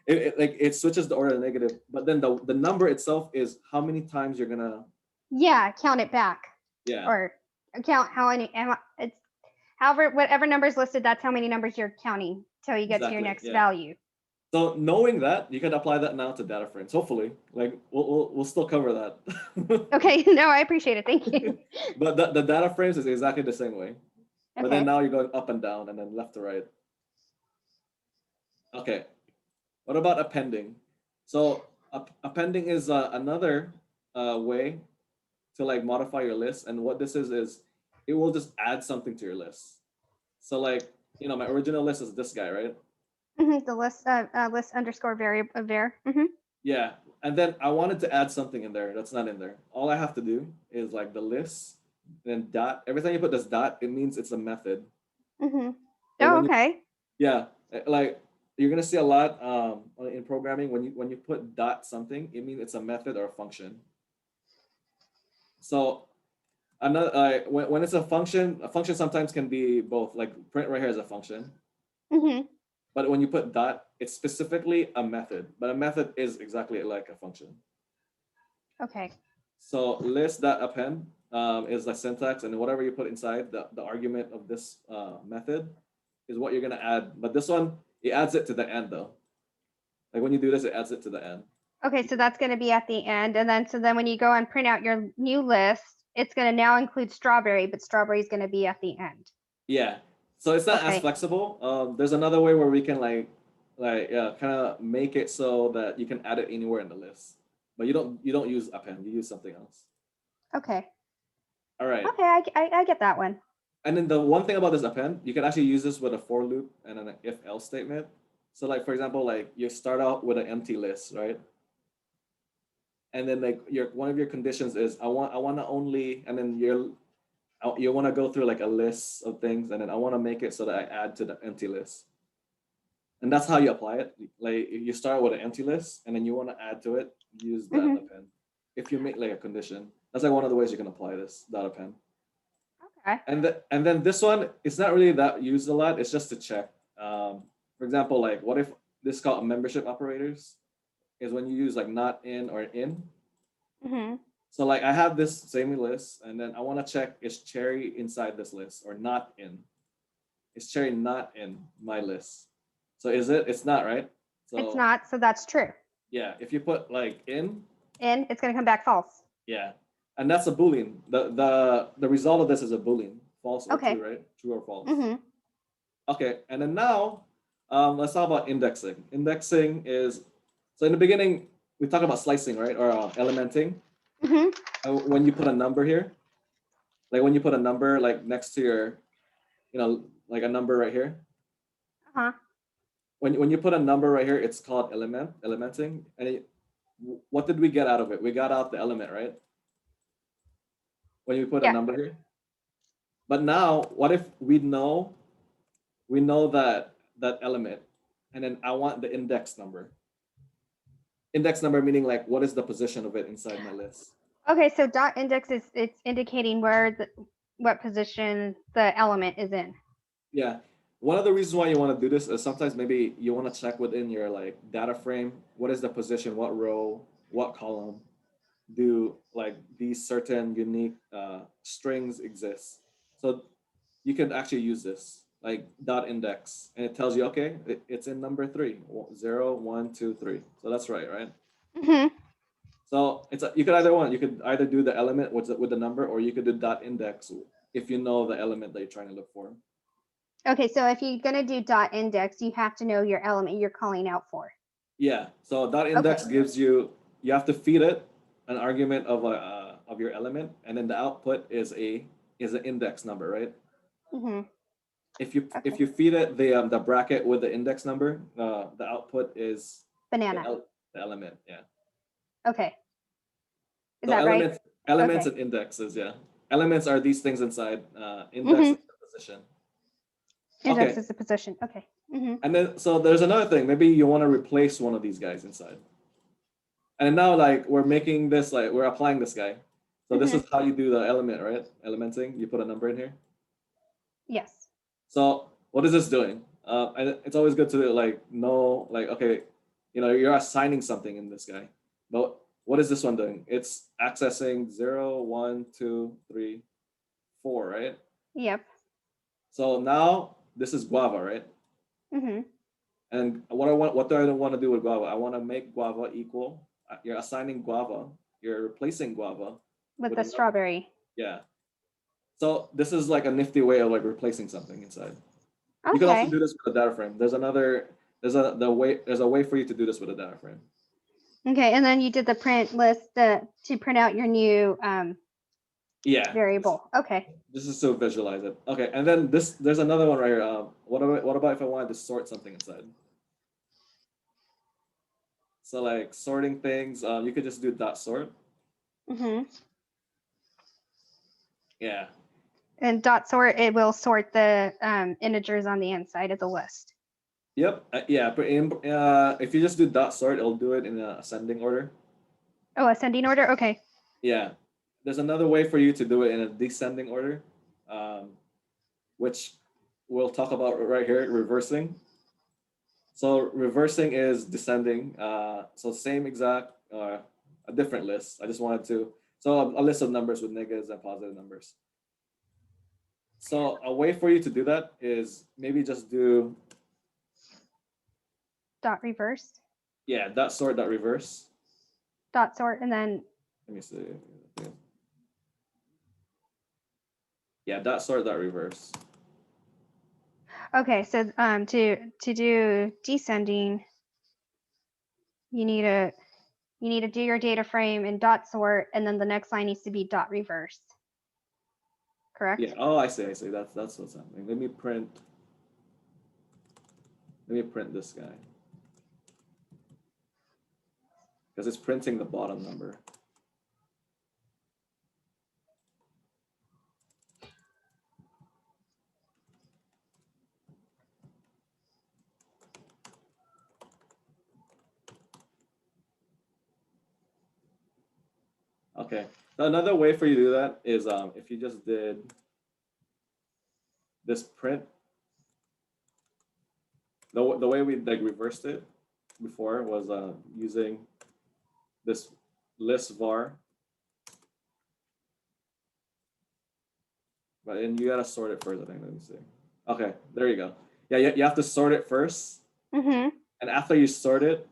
It switches the order of the negative, but then the number itself is how many times you're gonna count it back. Yeah. Or count how many, it's however, whatever number is listed, that's how many numbers you're counting till you get to your next value. So knowing that, you can apply that now to data frames. Hopefully, like we'll still cover that. Okay, no, I appreciate it. Thank you. But the data frames is exactly the same way. But then now you're going up and down and then left to right. Okay. What about appending? So appending is another way to like modify your list. And what this is it will just add something to your list. So like, my original list is this guy, right? The list underscore variable var. Yeah. And then I wanted to add something in there that's not in there. All I have to do is like the list, then dot. Every time you put this dot, it means it's a method. Oh, okay. Yeah. Like you're gonna see a lot in programming when you put dot something, it means it's a method or a function. So another when it's a function sometimes can be both. Like print right here is a function. But when you put dot, it's specifically a method. But a method is exactly like a function. Okay. So list.append is the syntax, and whatever you put inside the argument of this method is what you're gonna add. But this one, it adds it to the end though. Like when you do this, it adds it to the end. Okay, so that's gonna be at the end, and then when you go and print out your new list, it's gonna now include strawberry, but strawberry is gonna be at the end. Yeah. So it's not as flexible. There's another way where we can kind of make it so that you can add it anywhere in the list. But you don't use append, you use something else. Okay. All right. Okay, I get that one. And then the one thing about this append, you can actually use this with a for loop and an if else statement. So like for example, like you start out with an empty list, right? And then like one of your conditions is I want to only, and then you want to go through like a list of things, and then I want to make it so that I add to the empty list. And that's how you apply it. Like you start with an empty list, and then you want to add to it, use that append. If you make like a condition, that's like one of the ways you can apply this dot append. Okay. And then this one, it's not really that used a lot. It's just to check. For example, like what if this is called membership operators? Is when you use like not in or in. So like I have this same list, and then I want to check is cherry inside this list or not in. Is cherry not in my list? So is it? It's not, right? So it's not. So that's true. Yeah. If you put like in, it's gonna come back false. Yeah, and that's a Boolean. The result of this is a Boolean, false or true, right? True or false. Okay, and then now let's talk about indexing. Indexing is, so in the beginning we talked about slicing, right, or elementing. When you put a number here, like when you put a number like next to your, like a number right here. When you put a number right here, it's called elementing. And what did we get out of it? We got out the element, right? When you put a number here. But now, what if we know that element, and then I want the index number. Index number meaning like what is the position of it inside my list. Okay, so dot index is it's indicating what position the element is in. Yeah. One of the reasons why you want to do this is sometimes maybe you want to check within your like data frame, what is the position, what row, what column do like these certain unique strings exist. So you can actually use this like dot index, and it tells you, okay, it's in number 3, 0, 1, 2, 3. So that's right? Mm-hmm. So you could either do the element with the number, or you could do dot index if you know the element that you're trying to look for. Okay, so if you're gonna do dot index, you have to know your element you're calling out for. Yeah. So dot index gives you have to feed it an argument of your element, and then the output is an index number, right? Mm-hmm. If you feed it the bracket with the index number, the output is Banana. the element. Yeah. Okay. Is So that right? elements Okay. and indexes. Yeah. Elements are these things inside. Index is the position. Index Okay. is the position. Okay. Mm-hmm. And then so there's another thing. Maybe you want to replace one of these guys inside. And now like we're making this like we're applying this guy. So this is how you do the element, right? Elementing. You put a number in here. Yes. So what is this doing? And it's always good to like know like okay, you're assigning something in this guy. But what is this one doing? It's accessing 0, 1, 2, 3, 4, right? Yep. So now this is guava, right? Mm-hmm. And what do I want to do with guava? I want to make guava equal. You're assigning guava. You're replacing guava With with the another. strawberry. Yeah. So this is like a nifty way of like replacing something inside. You can also Okay. do this with a data frame. There's a way for you to do this with a data frame. Okay, and then you did the print list to print out your new Yeah. variable. Okay. This is to visualize it. Okay, and then there's another one right here. What about if I wanted to sort something inside? So like sorting things, you could just do dot sort. Mm-hmm. Yeah. And dot sort, it will sort the integers on the inside of the list. Yep. Yeah. But if you just do dot sort, it'll do it in an ascending order. Oh, ascending order. Okay. Yeah. There's another way for you to do it in a descending order, which we'll talk about right here, reversing. So reversing is descending. So same exact, a different list. I just wanted to, so a list of numbers with negatives and positive numbers. So a way for you to do that is maybe just do dot reverse. Yeah, dot sort dot reverse. Dot sort, and then Let me see. Yeah, dot sort dot reverse. okay, so to do descending, you need to do your data frame in dot sort, and then the next line needs to be dot reverse. Correct? Yeah. Oh, I see. That's what's happening. Let me print this guy because it's printing the bottom number. Okay. So another way for you to do that is if you just did this print. The way we like reversed it before was using this list var. But then you gotta sort it first, I think. Let me see. Okay, there you go. Yeah, you have to sort it first. Mm-hmm. And after you sort it,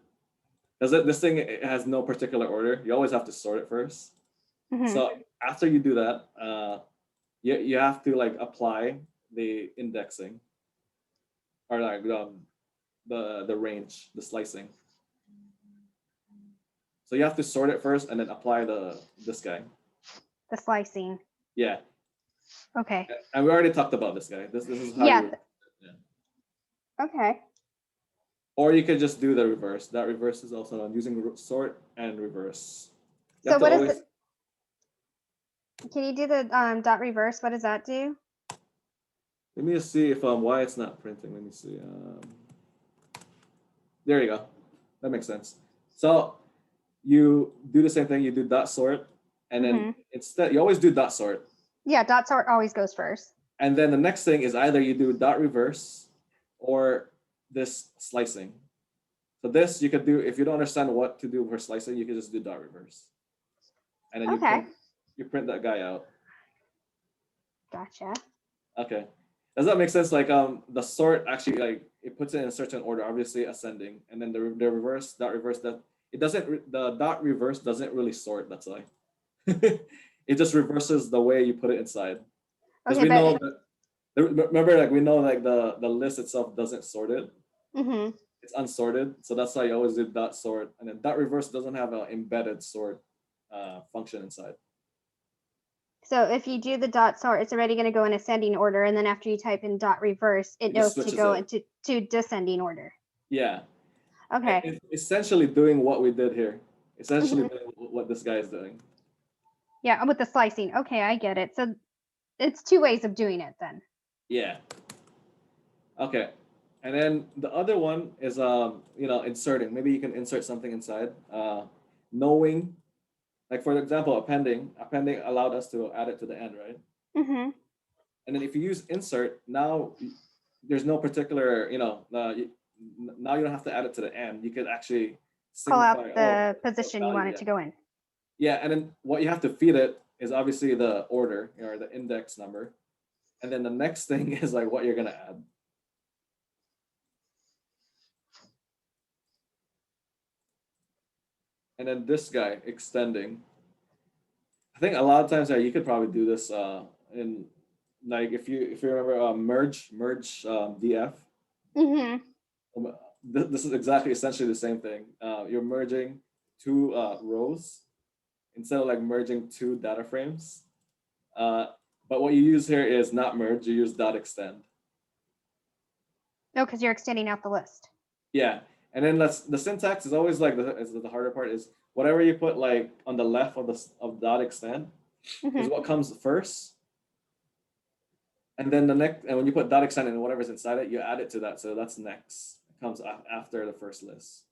this thing it has no particular order. You always have to sort it first. Mm-hmm. So after you do that, you have to like apply the indexing or like the range, the slicing. So you have to sort it first and then apply this guy. The slicing. Yeah. Okay. And we already talked about this guy. This is how Yeah. Yeah. Okay. Or you could just do the reverse. That reverse is also on using sort and reverse. So what is it? Can you do the dot reverse? What does that do? Let me just see if why it's not printing. Let me see. There you go. That makes sense. So you do the same thing. You do dot sort, and then instead you always do dot sort. Yeah, dot sort always goes first. And then the next thing is either you do dot reverse or this slicing. So this you could do if you don't understand what to do for slicing, you can just do dot reverse, and then Okay. you print that guy out. Gotcha. Okay. Does that make sense? Like the sort actually like it puts it in a certain order, obviously ascending, and then the reverse dot reverse that it doesn't the dot reverse doesn't really sort. That's why it just reverses the way you put it inside. Because Okay, we know that remember like we know like the list itself doesn't sort it. It's unsorted, so that's why you always do dot sort, and then dot reverse doesn't have an embedded sort function inside. so if you do the dot sort, it's already going to go in ascending order, and then after you type in dot reverse, it knows to go into descending order. Yeah. Okay. It's essentially doing what we did here. Essentially doing what this guy is doing. Yeah, with the slicing. Okay, I get it. So it's two ways of doing it then. Yeah. Okay. And then the other one is inserting. Maybe you can insert something inside. Knowing, like for example, appending. Appending allowed us to add it to the end, right? And then if you use insert, now there's no particular, now you don't have to add it to the end. You could actually call out the position you want it to go in. Yeah, and then what you have to feed it is obviously the order, or the index number. And then the next thing is like what you're gonna add. And then this guy extending. I think a lot of times you could probably do this in like if you remember merge df. This is exactly essentially the same thing. You're merging two rows instead of like merging two data frames. But what you use here is not merge. You use dot extend. Oh, because you're extending out the list. Yeah, and then the syntax is always like the harder part is whatever you put like on the left of dot extend is what comes first, and then the next, and when you put dot extend and whatever's inside it, you add it to that. So that's next. It comes after the first list.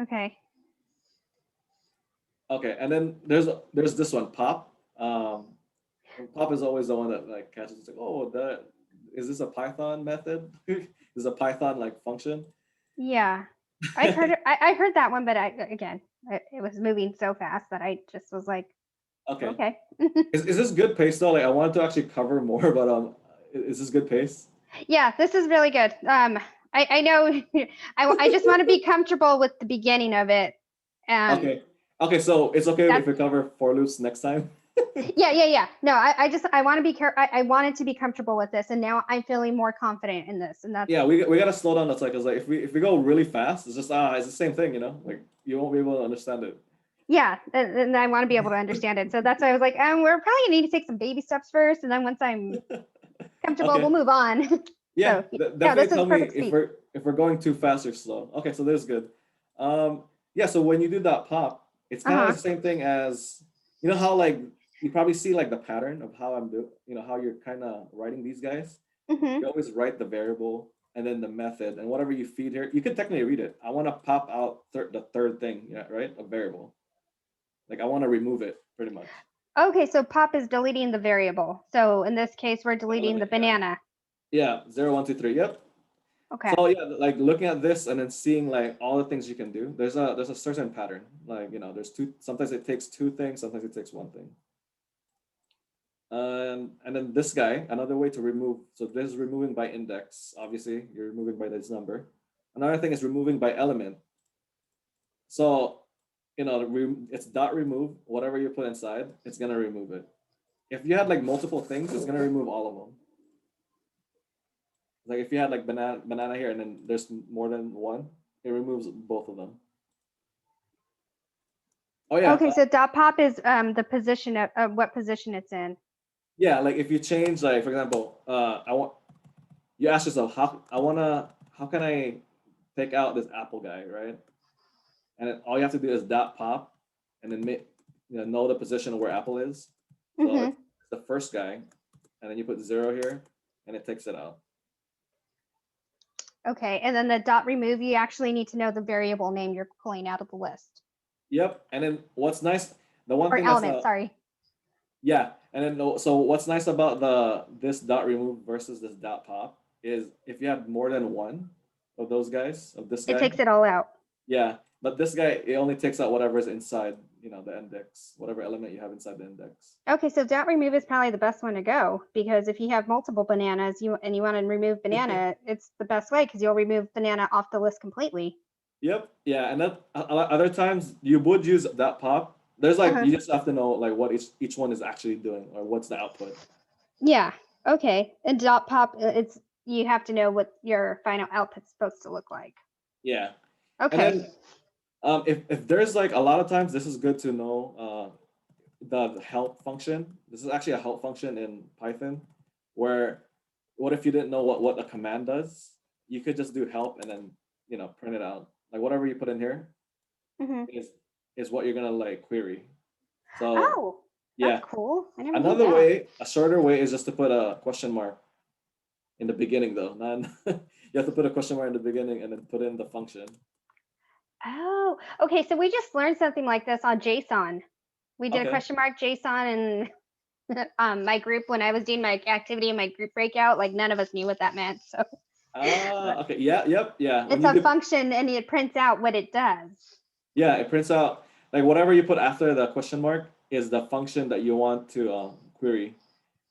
Okay. Okay, and then there's this one pop. Pop is always the one that like catches. It's like, oh, is this a Python method? Is this a Python like function? Yeah, I heard I heard that one, but it was moving so fast that I just was like, okay. Is this good pace though? Like I wanted to actually cover more, but is this good pace? Yeah, this is really good. I know I just want to be comfortable with the beginning of it. Okay, so it's okay if we cover for loops next time. Yeah. No, I want to be I wanted to be comfortable with this, and now I'm feeling more confident in this, and that's we gotta slow down the cycles. Like if we go really fast, it's just it's the same thing, like you won't be able to understand it. Yeah, and I want to be able to understand it, so that's why I was like, we're probably gonna need to take some baby steps first, and then once I'm comfortable, we'll move on. Yeah, definitely tell me if we're going too fast or slow. Okay, so this is good. Yeah, so when you do that pop, it's kind of the same thing as how like you probably see like the pattern of how I'm doing, how you're kind of writing these guys. You always write the variable and then the method, and whatever you feed here, you can technically read it. I want to pop out the third thing, right? A variable. Like I want to remove it pretty much. Okay, so pop is deleting the variable. So in this case, we're deleting the banana. Yeah, 0, 1, 2, 3. Yep. Okay. So yeah, like looking at this and then seeing like all the things you can do. There's a certain pattern. Like there's two. Sometimes it takes two things. Sometimes it takes one thing. And then this guy, another way to remove. So this is removing by index. Obviously, you're removing by this number. Another thing is removing by element. So it's dot remove. Whatever you put inside, it's gonna remove it. If you had like multiple things, it's gonna remove all of them. Like if you had like banana here and then there's more than one, it removes both of them. Oh yeah. Okay, so dot pop is the position of what position it's in. Yeah, like if you change, like for example, you ask yourself how can I take out this apple guy, right? And then all you have to do is dot pop, and then know the position of where apple is. So it's the first guy, and then you put 0 here, and it takes it out. Okay, and then the dot remove, you actually need to know the variable name you're pulling out of the list. Yep. And then what's nice, the one Or thing element, that's sorry. yeah, and then so what's nice about this dot remove versus this dot pop is if you have more than one of those guys, of this It guy, takes it all out. yeah, but this guy, it only takes out whatever is inside, the index, whatever element you have inside the index. Okay, so dot remove is probably the best one to go, because if you have multiple bananas and you want to remove banana, it's the best way because you'll remove banana off the list completely. Yep, yeah, and that other times you would use that pop. There's like you just have to know like what each one is actually doing or what's the output. Yeah. Okay. And dot pop, it's you have to know what your final output's supposed to look like. Yeah. Okay. And then if there's like a lot of times, this is good to know the help function. This is actually a help function in Python, where what if you didn't know what a command does? You could just do help and then print it out. Like whatever you put in here is what you're gonna like query. So Oh, yeah, that's cool. I never knew another that. way, a shorter way is just to put a question mark in the beginning though. Not you have to put a question mark in the beginning and then put in the function. Oh, okay. So we just learned something like this on JSON. We did a Okay. question mark JSON and my group when I was doing my activity in my group breakout, like none of us knew what that meant. So Okay. Yeah, yep, yeah. it's a function and it prints out what it does. Yeah, it prints out like whatever you put after the question mark is the function that you want to query.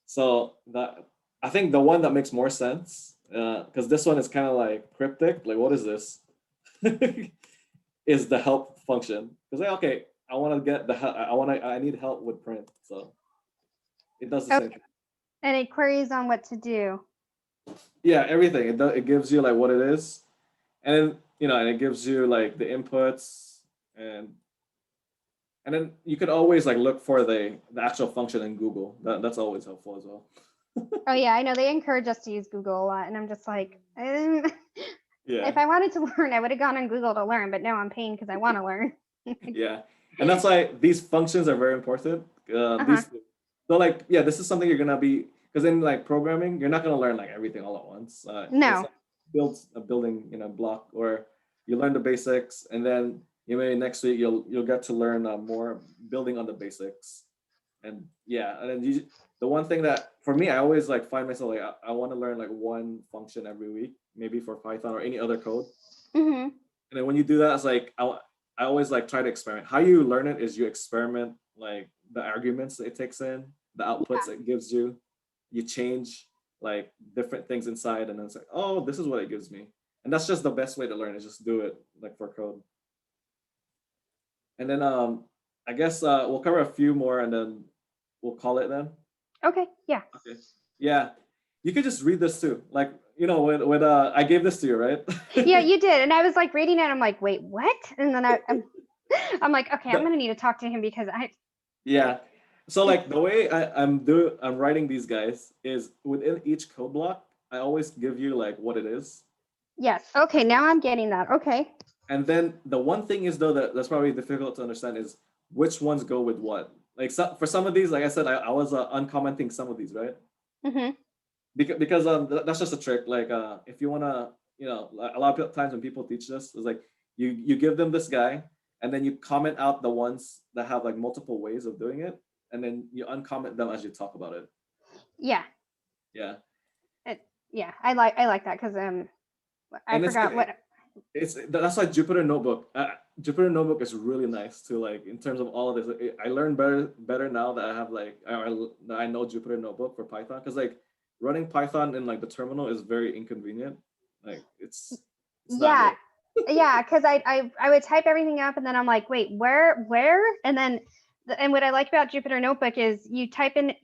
So I think the one that makes more sense, because this one is kind of like cryptic, like what is this? Is the help function. Because like, okay, I want to get I need help with print. So it does the same thing. And it queries on what to do. Yeah, everything. It gives you like what it is. And then, and it gives you like the inputs and then you could always like look for the actual function in Google. That's always helpful as well. Oh yeah, I know they encourage us to use Google a lot, and I'm just like, Yeah. if I wanted to learn, I would have gone on Google to learn, but now I'm paying because I want to learn. Yeah, and that's why these functions are very important. So like, yeah, this is something you're gonna be because in like programming, you're not gonna learn like everything all at once. No. Like builds a building block, or you learn the basics, and then maybe next week you'll get to learn more building on the basics, and yeah, and then the one thing that for me I always like find myself like I want to learn like one function every week, maybe for Python or any other code. Mm-hmm. And then when you do that, it's like I always like try to experiment. How you learn it is you experiment like the arguments that it takes in, the outputs it gives you. You change like different things inside, and then it's like, oh, this is what it gives me. And that's just the best way to learn is just do it like for code. And then I guess we'll cover a few more and then we'll call it then. Okay, yeah. Okay. Yeah. You could just read this too. Like, when I gave this to you, right? Yeah, you did. And I was like reading it. I'm like, wait, what? And then I'm like, okay, I'm gonna need to talk to him because Yeah. So like the way I'm writing these guys is within each code block, I always give you like what it is. Yes. Okay, now I'm getting that. Okay. And then the one thing is though that's probably difficult to understand is which ones go with what. Like for some of these, like I said, I was uncommenting some of these, right? Mm-hmm. Because that's just a trick. Like if you wanna, a lot of times when people teach this, it's like you give them this guy, and then you comment out the ones that have like multiple ways of doing it, and then you uncomment them as you talk about it. Yeah. Yeah. Yeah, I like that because I forgot what. That's why Jupyter Notebook. Jupyter Notebook is really nice too. Like in terms of all of this, I learn better now that I have like I know Jupyter Notebook for Python, because like running Python in like the terminal is very inconvenient. Like it's yeah. Yeah, because I would type everything up and then I'm like, wait, where? And what I like about Jupyter Notebook is you type in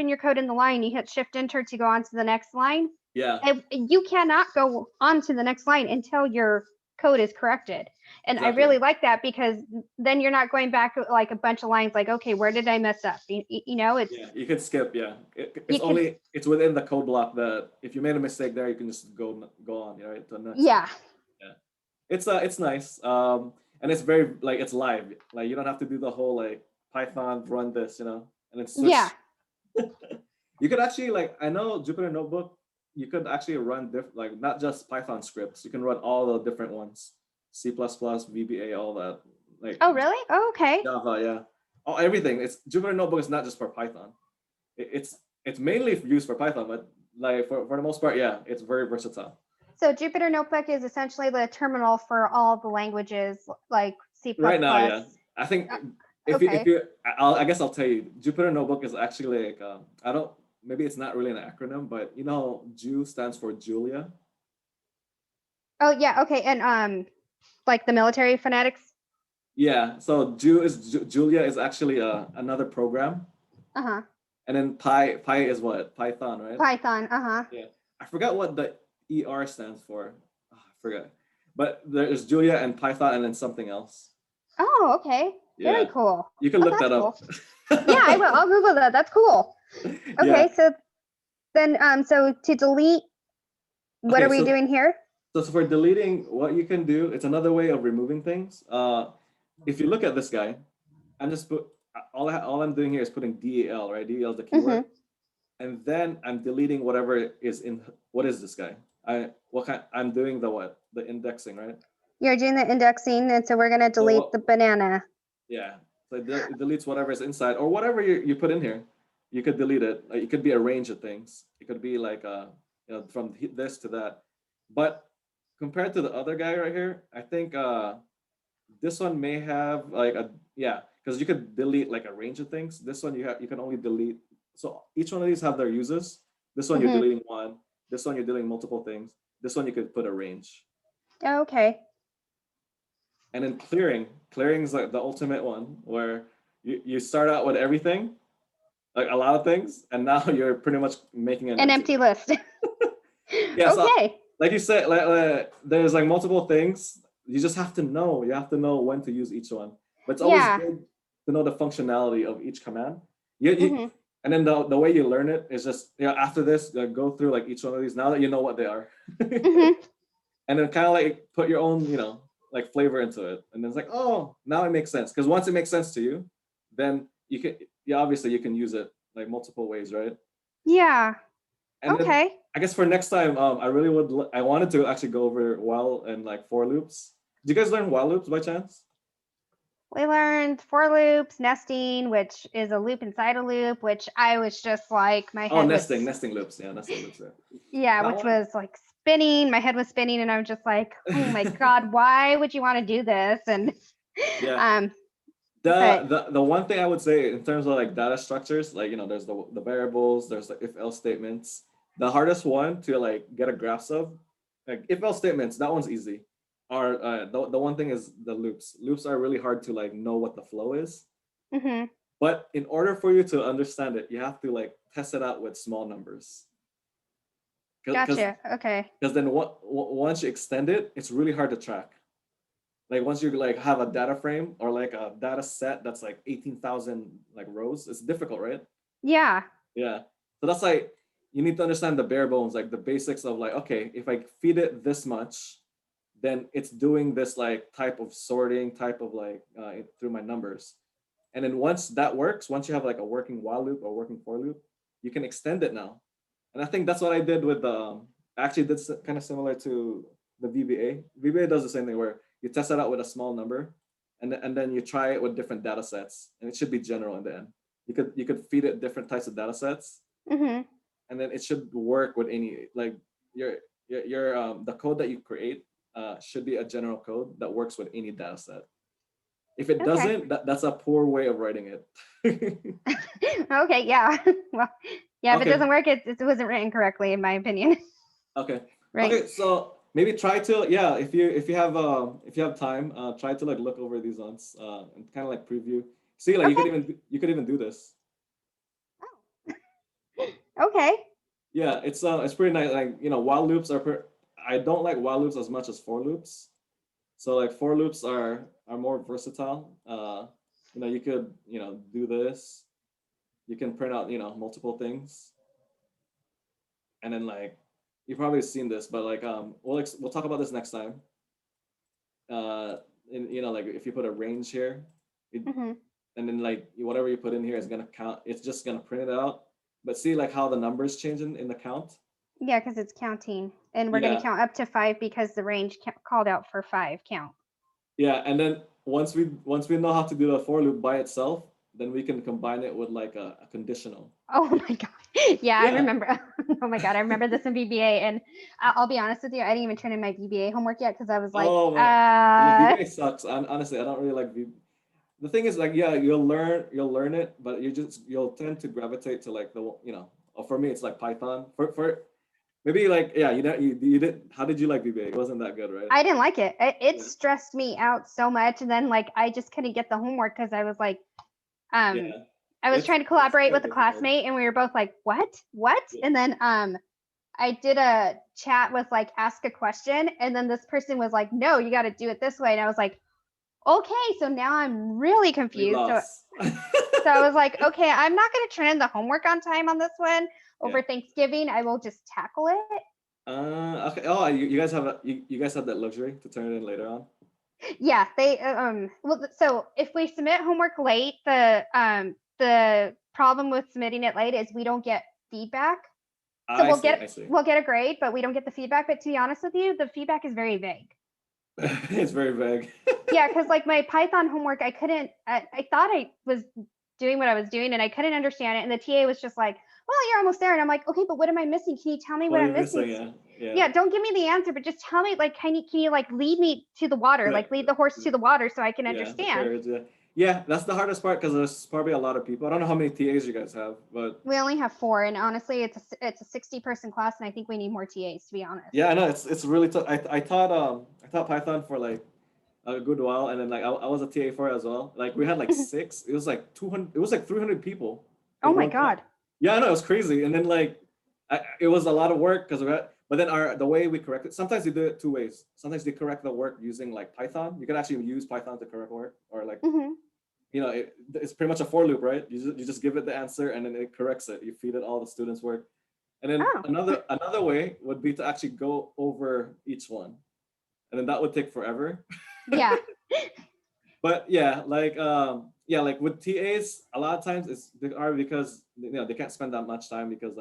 your code in the line, you hit Shift Enter to go on to the next line. Yeah. And you cannot go on to the next line until your code is corrected. And exactly. I really like that because then you're not going back like a bunch of lines like, okay, where did I mess up? It's you can skip. Yeah, it's within the code block that if you made a mistake there, you can just go on, right? To the next yeah. Yeah. It's nice. And it's very like it's live. Like you don't have to do the whole like Python run this, and then switch. Yeah. You could actually like I know Jupyter Notebook. you could actually run like not just Python scripts. You can run all the different ones, C++, VBA, all that. Like Oh, really? Oh, okay. Java, yeah, all everything. It's Jupyter Notebook is not just for Python. It's mainly used for Python, but like for the most part, yeah, it's very versatile. So Jupyter Notebook is essentially the terminal for all the languages like C++. Right now, yeah. I think if okay. you I guess I'll tell you, Jupyter Notebook is actually like I don't, maybe it's not really an acronym, but you know, Ju stands for Julia. Oh yeah, okay, and like the military fanatics. Yeah, so Julia is actually another program, Uh-huh. and then Pi is what? Python, right? Python. Uh-huh. Yeah, I forgot what the ER stands for. Oh, I forgot, but there's Julia and Python, and then something else. Oh, okay. Very Yeah, cool. you can Oh, look that that's up. cool. Yeah, I will. I'll Google that. That's cool. Okay, Yeah. so then so to delete, what Okay, are we doing here? So for deleting, what you can do, it's another way of removing things. If you look at this guy, I'm just all I'm doing here is putting DEL, right? DEL is the keyword, and then I'm deleting whatever is in. What is this guy? I'm doing the what? The indexing, right? You're doing the indexing, and so we're gonna delete the banana. Yeah, so it deletes whatever is inside or whatever you put in here. You could delete it. It could be a range of things. It could be like from this to that. But compared to the other guy right here, I think this one may have like a, yeah, because you could delete like a range of things. This one you can only delete. So each one of these have their uses. This one you're deleting one. This one you're deleting multiple things. This one you could put a range. Okay. And then clearing is like the ultimate one where you start out with everything, like a lot of things, and now you're pretty much making an empty list. Yeah, so okay. like you said, like, there's like multiple things. You just have to know. You have to know when to use each one. But it's always good to know the functionality of each command. And then the way you learn it is just, after this, go through like each one of these now that you know what they are. And then kind of like put your own, like flavor into it. And then it's like, oh, now it makes sense. Because once it makes sense to you, then obviously you can use it like multiple ways, right? Yeah. And then I guess for next time, I wanted to actually go over while and like for loops. Did you guys learn while loops by chance? We learned for loops, nesting, which is a loop inside a loop, which I was just like, my head nesting loops. Yeah, nesting loops. Yeah, which was like spinning. My head was spinning, and I was just like, oh my God, why would you want to do this? And the one thing I would say in terms of like data structures, like, there's the variables, there's the if else statements. The hardest one to like get a grasp of, like if else statements, that one's easy. Or the one thing is the loops. Loops are really hard to like know what the flow is. But in order for you to understand it, you have to like test it out with small numbers. Gotcha. Okay. Because then once you extend it, it's really hard to track. Like once you like have a data frame or like a data set that's like 18,000 like rows, it's difficult, right? Yeah. Yeah. So that's like, you need to understand the bare bones, like the basics of like, okay, if I feed it this much, then it's doing this like type of sorting, type of like through my numbers. And then once that works, once you have like a working while loop or working for loop, you can extend it now. And I think that's what I did with actually that's kind of similar to the VBA. VBA does the same thing where you test it out with a small number, and then you try it with different data sets, and it should be general in the end. You could feed it different types of data sets, and then it should work with any like your the code that you create should be a general code that works with any data set. If it doesn't, that's a poor way of writing it. Okay, yeah. Well, yeah, if it doesn't work, it wasn't written correctly, in my opinion. Okay. Right. Okay, so maybe try to, if you have time, try to like look over these ones and kind of like preview. See, like you could even do this. Okay. Yeah, it's pretty nice. Like, while loops I don't like while loops as much as for loops. So like for loops are more versatile. You could, do this. You can print out, multiple things. And then like, you've probably seen this, but like, we'll talk about this next time. Like if you put a range here, and then like whatever you put in here is gonna count. It's just gonna print it out. But see like how the numbers change in the count. Yeah, because it's counting, and we're gonna Yeah, count up to 5 because the range called out for 5 count. yeah, and then once we know how to do the for loop by itself, then we can combine it with like a conditional. Oh my god. Yeah, I Yeah. remember. Oh my god, I remember this in VBA, and I'll be honest with you, I didn't even turn in my VBA homework yet because I was like, Oh man, yeah, VBA sucks. Honestly, I don't really like VBA. The thing is, like, yeah, you'll learn it, but you'll tend to gravitate to like for me, it's like Python. For maybe like, yeah, you did. How did you like VBA? It wasn't that good, right? I didn't like it. It Yeah, stressed me out so much, and then like I just couldn't get the homework because I was like, um, yeah. I was trying to It's collaborate quite with a difficult. classmate, and we were both like, what? Yeah. And then I did a chat with like ask a question, and then this person was like, no, you got to do it this way, and I was like, okay, so now I'm really We confused. So lost. so I was like, okay, I'm not going to turn in the homework on time on this one Yeah. over Thanksgiving. I will just tackle it. Okay. Oh, you guys have you guys have that luxury to turn it in later on. Yeah, they well, so if we submit homework late, the problem with submitting it late is we don't get feedback. So I see. I see. we'll get a grade, but we don't get the feedback. But to be honest with you, the feedback is very vague. It's very vague. Yeah, because like my Python homework, I thought I was doing what I was doing and I couldn't understand it. And the TA was just like, well, you're almost there. And I'm like, okay, but what am I missing? Can you tell me What what are I'm you missing? missing? Yeah. Yeah. Yeah, don't give me the answer, but just tell me, like, can you like lead me to the water, Right. like lead the horse to the water so I can Yeah, the understand. carriage. Yeah, yeah. That's the hardest part because there's probably a lot of people. I don't know how many TAs you guys have, but We only have 4, and honestly, it's a 60-person class, and I think we need more TAs to be honest. yeah, I know it's really tough. I taught Python for like a good while, and then like I was a TA for it as well. Like we had like six. It was like 200. It was like 300 people Oh in my one class. god. Yeah, I know it was crazy. And then like it was a lot of work because but then the way we correct it. Sometimes they do it two ways. Sometimes they correct the work using like Python. You can actually use Python to correct work, or like Hmm. it's pretty much a for loop, right? You just give it the answer and then it corrects it. You feed it all the students' work. And then Oh another way would be to actually go over each one. And then that would take forever. yeah. But yeah, yeah, like with TAs, a lot of times it's because they can't spend that much time because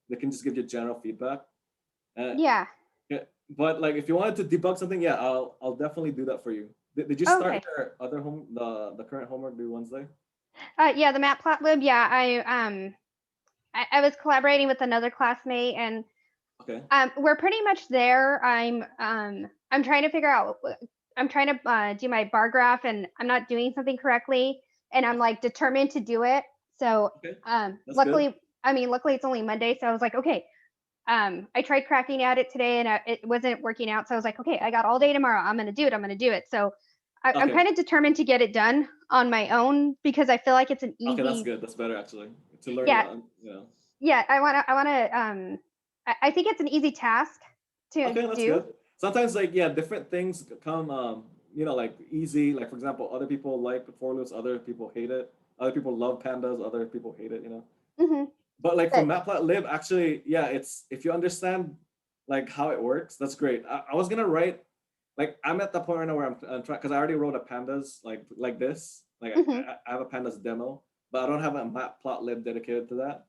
they can just give you general feedback. Uh, Yeah. yeah, but like if you wanted to debug something, yeah, I'll definitely do that for you. Did you start Okay. your other the current homework due Wednesday? Yeah, the Matplotlib. Yeah, I was collaborating with another classmate, and Okay. we're pretty much there. I'm trying to figure out. I'm trying to do my bar graph, and I'm not doing something correctly, and I'm like determined to do it. So Okay. That's good. luckily it's only Monday, so I was like, okay. I tried cracking at it today, and it wasn't working out. So I was like, okay, I got all day tomorrow. I'm gonna do it. I'm gonna do it. So I'm Okay. kind of determined to get it done on my own because I feel like it's an Okay, that's easy. good. That's better actually. To learn it Yeah, on. yeah. I think it's an easy task to Okay, that's do. good. Sometimes like yeah, different things come like easy. Like for example, other people like for loops, other people hate it. Other people love pandas, other people hate it. Hmm. But like for But Matplotlib, actually, yeah, it's if you understand like how it works, that's great. I was gonna write like I'm at the point right now where I'm trying because I already wrote a pandas like this. Like mhm. I have a pandas demo, but I don't have a Matplotlib dedicated to that.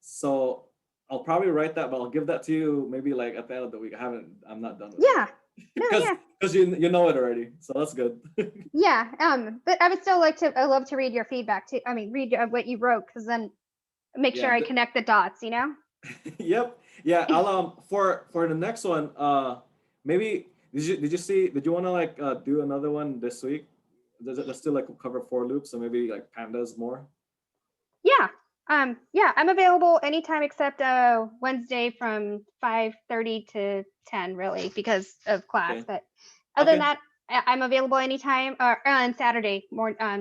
So I'll probably write that, but I'll give that to you maybe like at the end of the week. I'm not done with it Yeah, yet. no, because yeah, you know it already, so that's good. yeah. But I would still like to. I love to read your feedback too. I mean, read what you wrote because then make sure Yeah. I connect the dots. You know. Yep. Yeah. I'll for the next one. Maybe did you want to like do another one this week? Let's still like cover for loops, so maybe like pandas more. Yeah. Yeah, I'm available anytime except Wednesday from 5:30 to 10 really because of class. Okay. But other than Okay. that, I'm available anytime or on Saturday.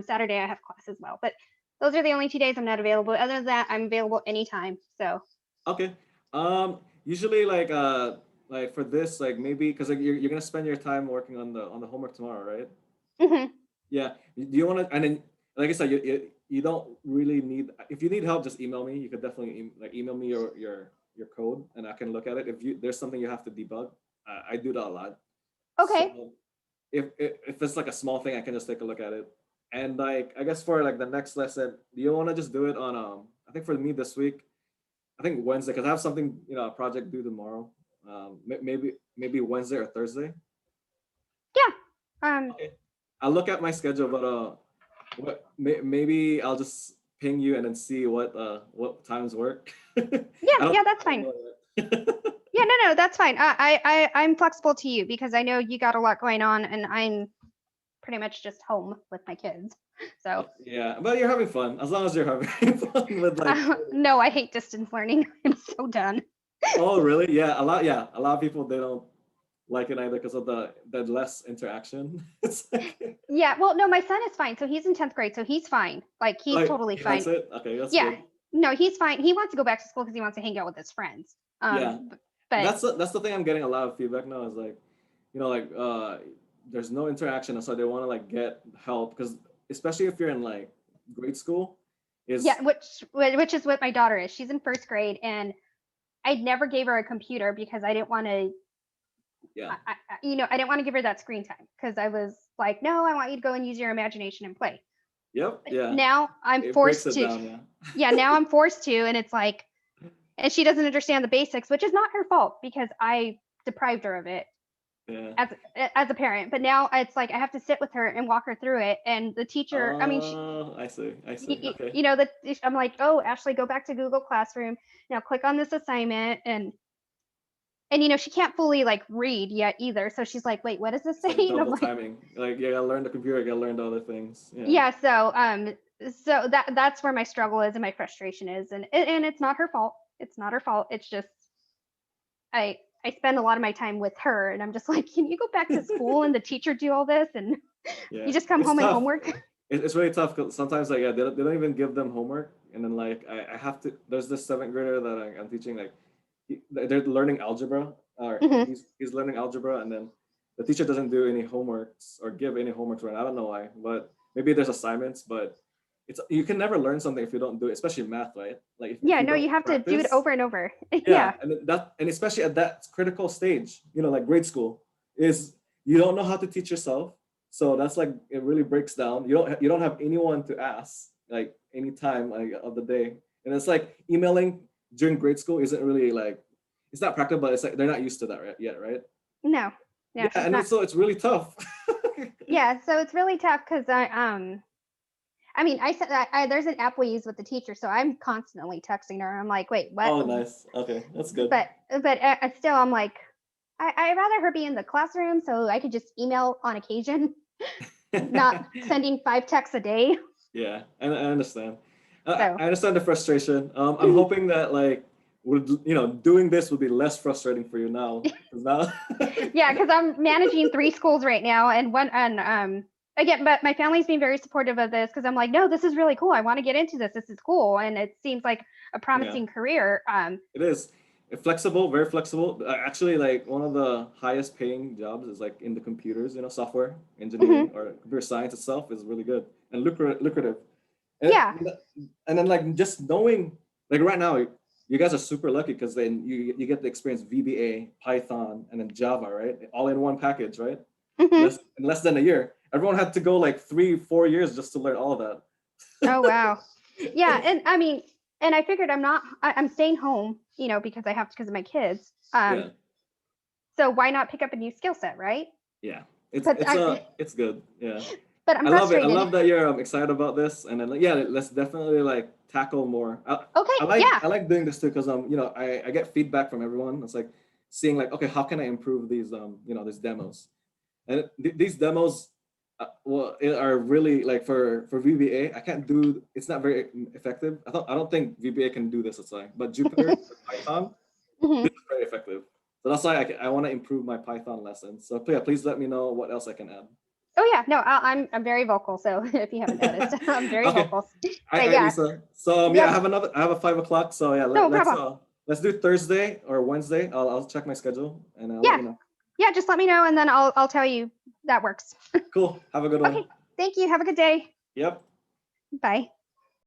Saturday I have class as well. But those are the only 2 days I'm not available. Other than that, I'm available anytime. So, Okay. Usually like for this like maybe because like you're gonna spend your time working on the homework tomorrow, right? mhm. Yeah. Do you want to? And then, like I said, you don't really need. If you need help, just email me. You could definitely email me your code, and I can look at it. If there's something you have to debug, I do that a lot. Okay. So if it's like a small thing, I can just take a look at it. And like I guess for like the next lesson, do you want to just do it on I think for me this week, I think Wednesday, because I have something, a project due tomorrow. Maybe Wednesday or Thursday. Yeah. Okay. I'll look at my schedule, but maybe I'll just ping you and then see what times work. Yeah, that's fine. Yeah, no, that's fine. I'm flexible to you because I know you got a lot going on, and I'm pretty much just home with my kids. So yeah, but you're having fun as long as you're having fun with like. No, I hate distance learning. I'm so done. Oh, really? Yeah, a lot of people, they don't like it either because of the less interaction. It's like, yeah, well, no, my son is fine. So he's in 10th grade, so he's fine. Like he's totally he fine. likes it? Okay, that's Yeah, good. no, he's fine. He wants to go back to school because he wants to hang out with his friends. Yeah, but that's the thing. I'm getting a lot of feedback now is like, there's no interaction, so they want to like get help because especially if you're in like grade school, yeah, which is what my daughter is. She's in 1st grade, and I never gave her a computer because I didn't want to. Yeah. I didn't want to give her that screen time because I was like, no, I want you to go and use your imagination and play. Yep. Yeah. Now I'm forced to. Down, yeah, now I'm forced to, and it's like, and she doesn't understand the basics, which is not her fault because I deprived her of it. Yeah. As a parent, but now it's like I have to sit with her and walk her through it, and the teacher. I mean, I see. Okay. I'm like, oh, Ashley, go back to Google Classroom now. Click on this assignment, and she can't fully like read yet either. So she's like, wait, what does this say? Like double timing. Like you gotta learn the computer, you gotta learn the other things. Yeah. So that's where my struggle is and my frustration is, and it's not her fault. It's not her fault. It's just I spend a lot of my time with her, and I'm just like, can you go back to school and the teacher do all this, and you just come home and homework? It's really tough because sometimes like they don't even give them homework, and then like I have to. There's this 7th grader that I'm teaching, like they're learning algebra, or he's learning algebra, and then the teacher doesn't do any homeworks or give any homeworks. Right? I don't know why, but maybe there's assignments, but you can never learn something if you don't do it, especially math, right? Like you have to do it over and over. Yeah, and especially at that critical stage, like grade school, is you don't know how to teach yourself, so that's like it really breaks down. You don't have anyone to ask like any time like of the day, and it's like emailing during grade school isn't really like it's not practical, but it's like they're not used to that yet, right? No. Yeah, and so it's really tough. Yeah, so it's really tough because I mean, I said there's an app we use with the teacher, so I'm constantly texting her. I'm like, wait, what? Oh, nice. Okay, that's good. But still, I'm like, I'd rather her be in the classroom so I could just email on occasion, not sending 5 texts a day. Yeah, and I understand. I understand the frustration. I'm hoping that like doing this would be less frustrating for you now. Yeah, because I'm managing 3 schools right now, and again, but my family's been very supportive of this because I'm like, no, this is really cool. I want to get into this. This is cool, and it seems like a promising career. It is flexible, very flexible. Actually, like one of the highest paying jobs is like in the computers. Software engineering or computer science itself is really good and lucrative. And then like just knowing, like right now, you guys are super lucky because then you get to experience VBA, Python, and then Java, right? All in one package, right? In less than a year. Everyone had to go like 3-4 years just to learn all of that. Oh, wow. Yeah. And I mean, and I figured I'm staying home, because I have to, because of my kids. So why not pick up a new skill set, right? Yeah. It's good. Yeah. But I'm frustrated. I love that you're excited about this. And then let's definitely like tackle more. I like doing this too, because I get feedback from everyone. It's like seeing like, okay, how can I improve these these demos? And these demos are really like for VBA. I can't do. It's not very effective. I don't think VBA can do this. It's like, but Jupyter, Python, this is very effective. So that's why I want to improve my Python lessons. So please let me know what else I can add. Oh yeah, no, I'm very vocal. So if you haven't noticed, I'm very vocal. Lisa. So I have a 5 o'clock. So let's do Thursday or Wednesday. I'll check my schedule and I'll let you know. Yeah, just let me know and then I'll tell you that works. Cool. Have a good one. Okay. Thank you. Have a good day. Yep. Bye.